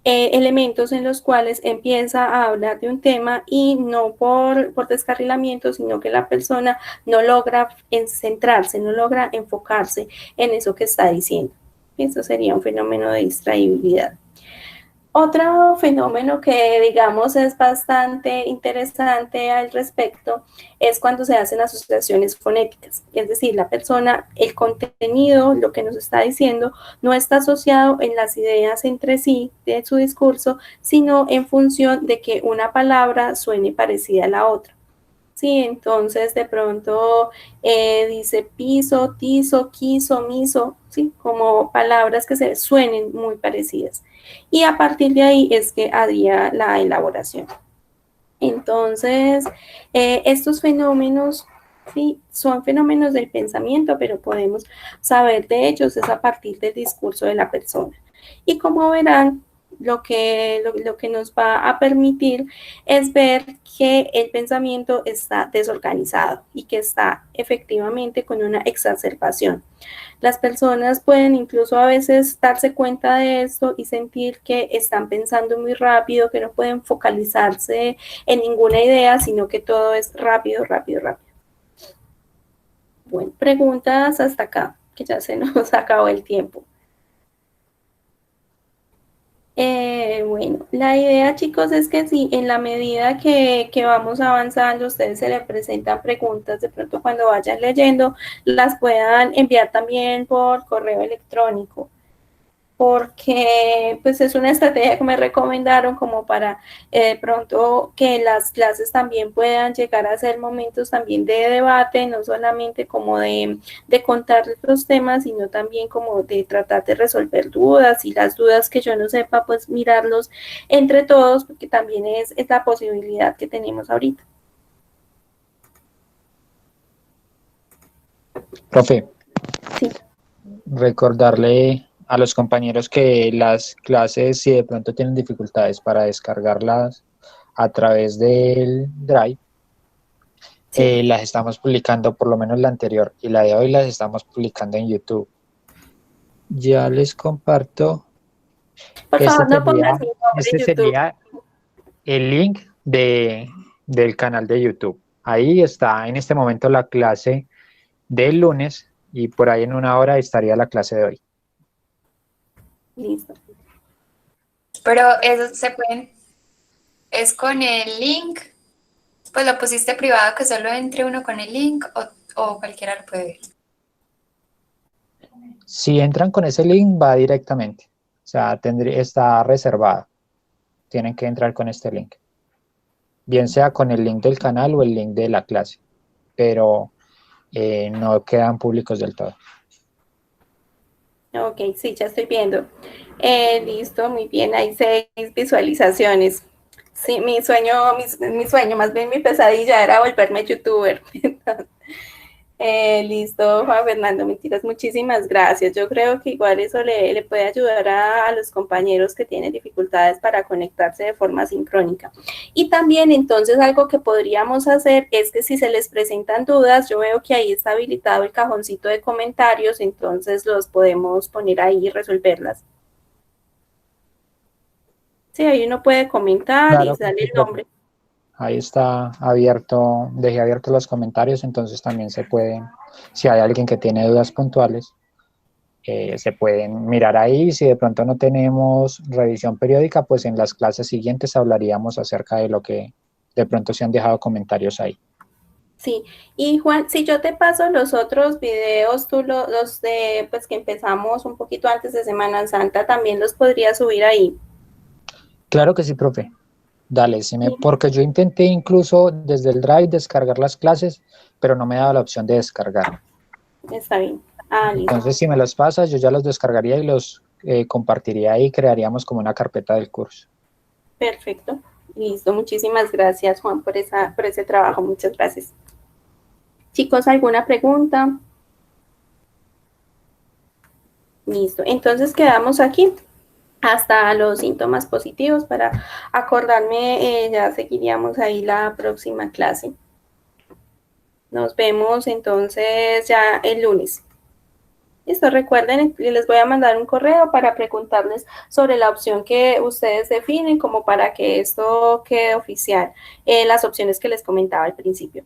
elementos en los cuales empieza a hablar de un tema y no por descarrilamiento, sino que la persona no logra centrarse, no logra enfocarse en eso que está diciendo. Eso sería un fenómeno de distraibilidad. Otro fenómeno que, digamos, es bastante interesante al respecto es cuando se hacen asociaciones fonéticas. Es decir, la persona, el contenido, lo que nos está diciendo, no está asociado en las ideas entre sí de su discurso, sino en función de que una palabra suene parecida a la otra. Sí, entonces de pronto dice piso, tizo, quiso, miso, ¿sí?, como palabras que se suenen muy parecidas. Y a partir de ahí es que haría la elaboración. Entonces, estos fenómenos, sí, son fenómenos del pensamiento, pero podemos saber de ellos es a partir del discurso de la persona. Y como verán, lo que nos va a permitir es ver que el pensamiento está desorganizado y que está efectivamente con una exacerbación. Las personas pueden incluso a veces darse cuenta de esto y sentir que están pensando muy rápido, que no pueden focalizarse en ninguna idea, sino que todo es rápido. Bueno, preguntas hasta acá, que ya se nos acabó el tiempo. Bueno, la idea, chicos, es que si en la medida que vamos avanzando, a ustedes se les presentan preguntas, de pronto cuando vayan leyendo, las puedan enviar también por correo electrónico. porque pues es una estrategia que me recomendaron como para pronto que las clases también puedan llegar a ser momentos también de debate, no solamente como de contar los temas, sino también como de tratar de resolver dudas, y las dudas que yo no sepa, pues mirarlos entre todos, porque también es la posibilidad que tenemos ahorita. Profe, Sí. recordarle a los compañeros que las clases, si de pronto tienen dificultades para descargarlas a través del Drive, Sí. las estamos publicando, por lo menos la anterior y la de hoy las estamos publicando en YouTube. Ya les comparto. Por favor, no pongas mi nombre Este en YouTube. sería el link del canal de YouTube. Ahí está en este momento la clase del lunes y por ahí en una hora estaría la clase de hoy. Listo. Pero eso se pueden, es con el link, pues lo pusiste privado que solo entre uno con el link o cualquiera lo puede ver. Si entran con ese link va directamente, o sea, está reservado. Tienen que entrar con este link. Bien sea con el link del canal o el link de la clase, pero no quedan públicos del todo. Ok, sí, ya estoy viendo. Listo, muy bien, hay 6 visualizaciones. Sí, mi sueño, más bien mi pesadilla era volverme youtuber. Listo, Juan Fernando, mentiras, muchísimas gracias. Yo creo que igual eso le puede ayudar a los compañeros que tienen dificultades para conectarse de forma sincrónica. Y también entonces algo que podríamos hacer es que si se les presentan dudas, yo veo que ahí está habilitado el cajoncito de comentarios, entonces los podemos poner ahí y resolverlas. Sí, ahí uno puede comentar Claro, y sale el nombre. ahí está abierto, dejé abiertos los comentarios, entonces también se pueden, si hay alguien que tiene dudas puntuales, se pueden mirar ahí. Si de pronto no tenemos revisión periódica, pues en las clases siguientes hablaríamos acerca de lo que de pronto se han dejado comentarios ahí. Sí, y Juan, si yo te paso los otros videos, tú los de, pues que empezamos un poquito antes de Semana Santa, también los podrías subir ahí. Claro que sí, profe. Dale, porque yo intenté incluso desde el Drive descargar las clases, pero no me daba la opción de descargar. Está bien. Ah, listo. Entonces, si me los pasas, yo ya los descargaría y los compartiría ahí y crearíamos como una carpeta del curso. Perfecto. Listo. Muchísimas gracias, Juan, por ese trabajo. Muchas gracias. Chicos, ¿alguna pregunta? Listo. Entonces quedamos aquí hasta los síntomas positivos para acordarme, ya seguiríamos ahí la próxima clase. Nos vemos entonces ya el lunes. Listo, recuerden, les voy a mandar un correo para preguntarles sobre la opción que ustedes definen, como para que esto quede oficial, las opciones que les comentaba al principio.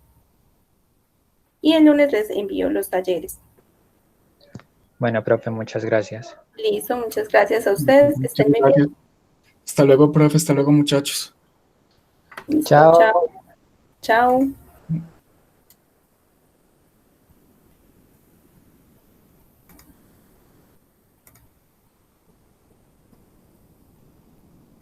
Y el lunes les envío los talleres. Bueno, profe, muchas gracias. Listo, muchas gracias a ustedes. Que estén muy bien. Hasta luego, profe. Hasta luego, muchachos. Listo, Chao. chao. Chao.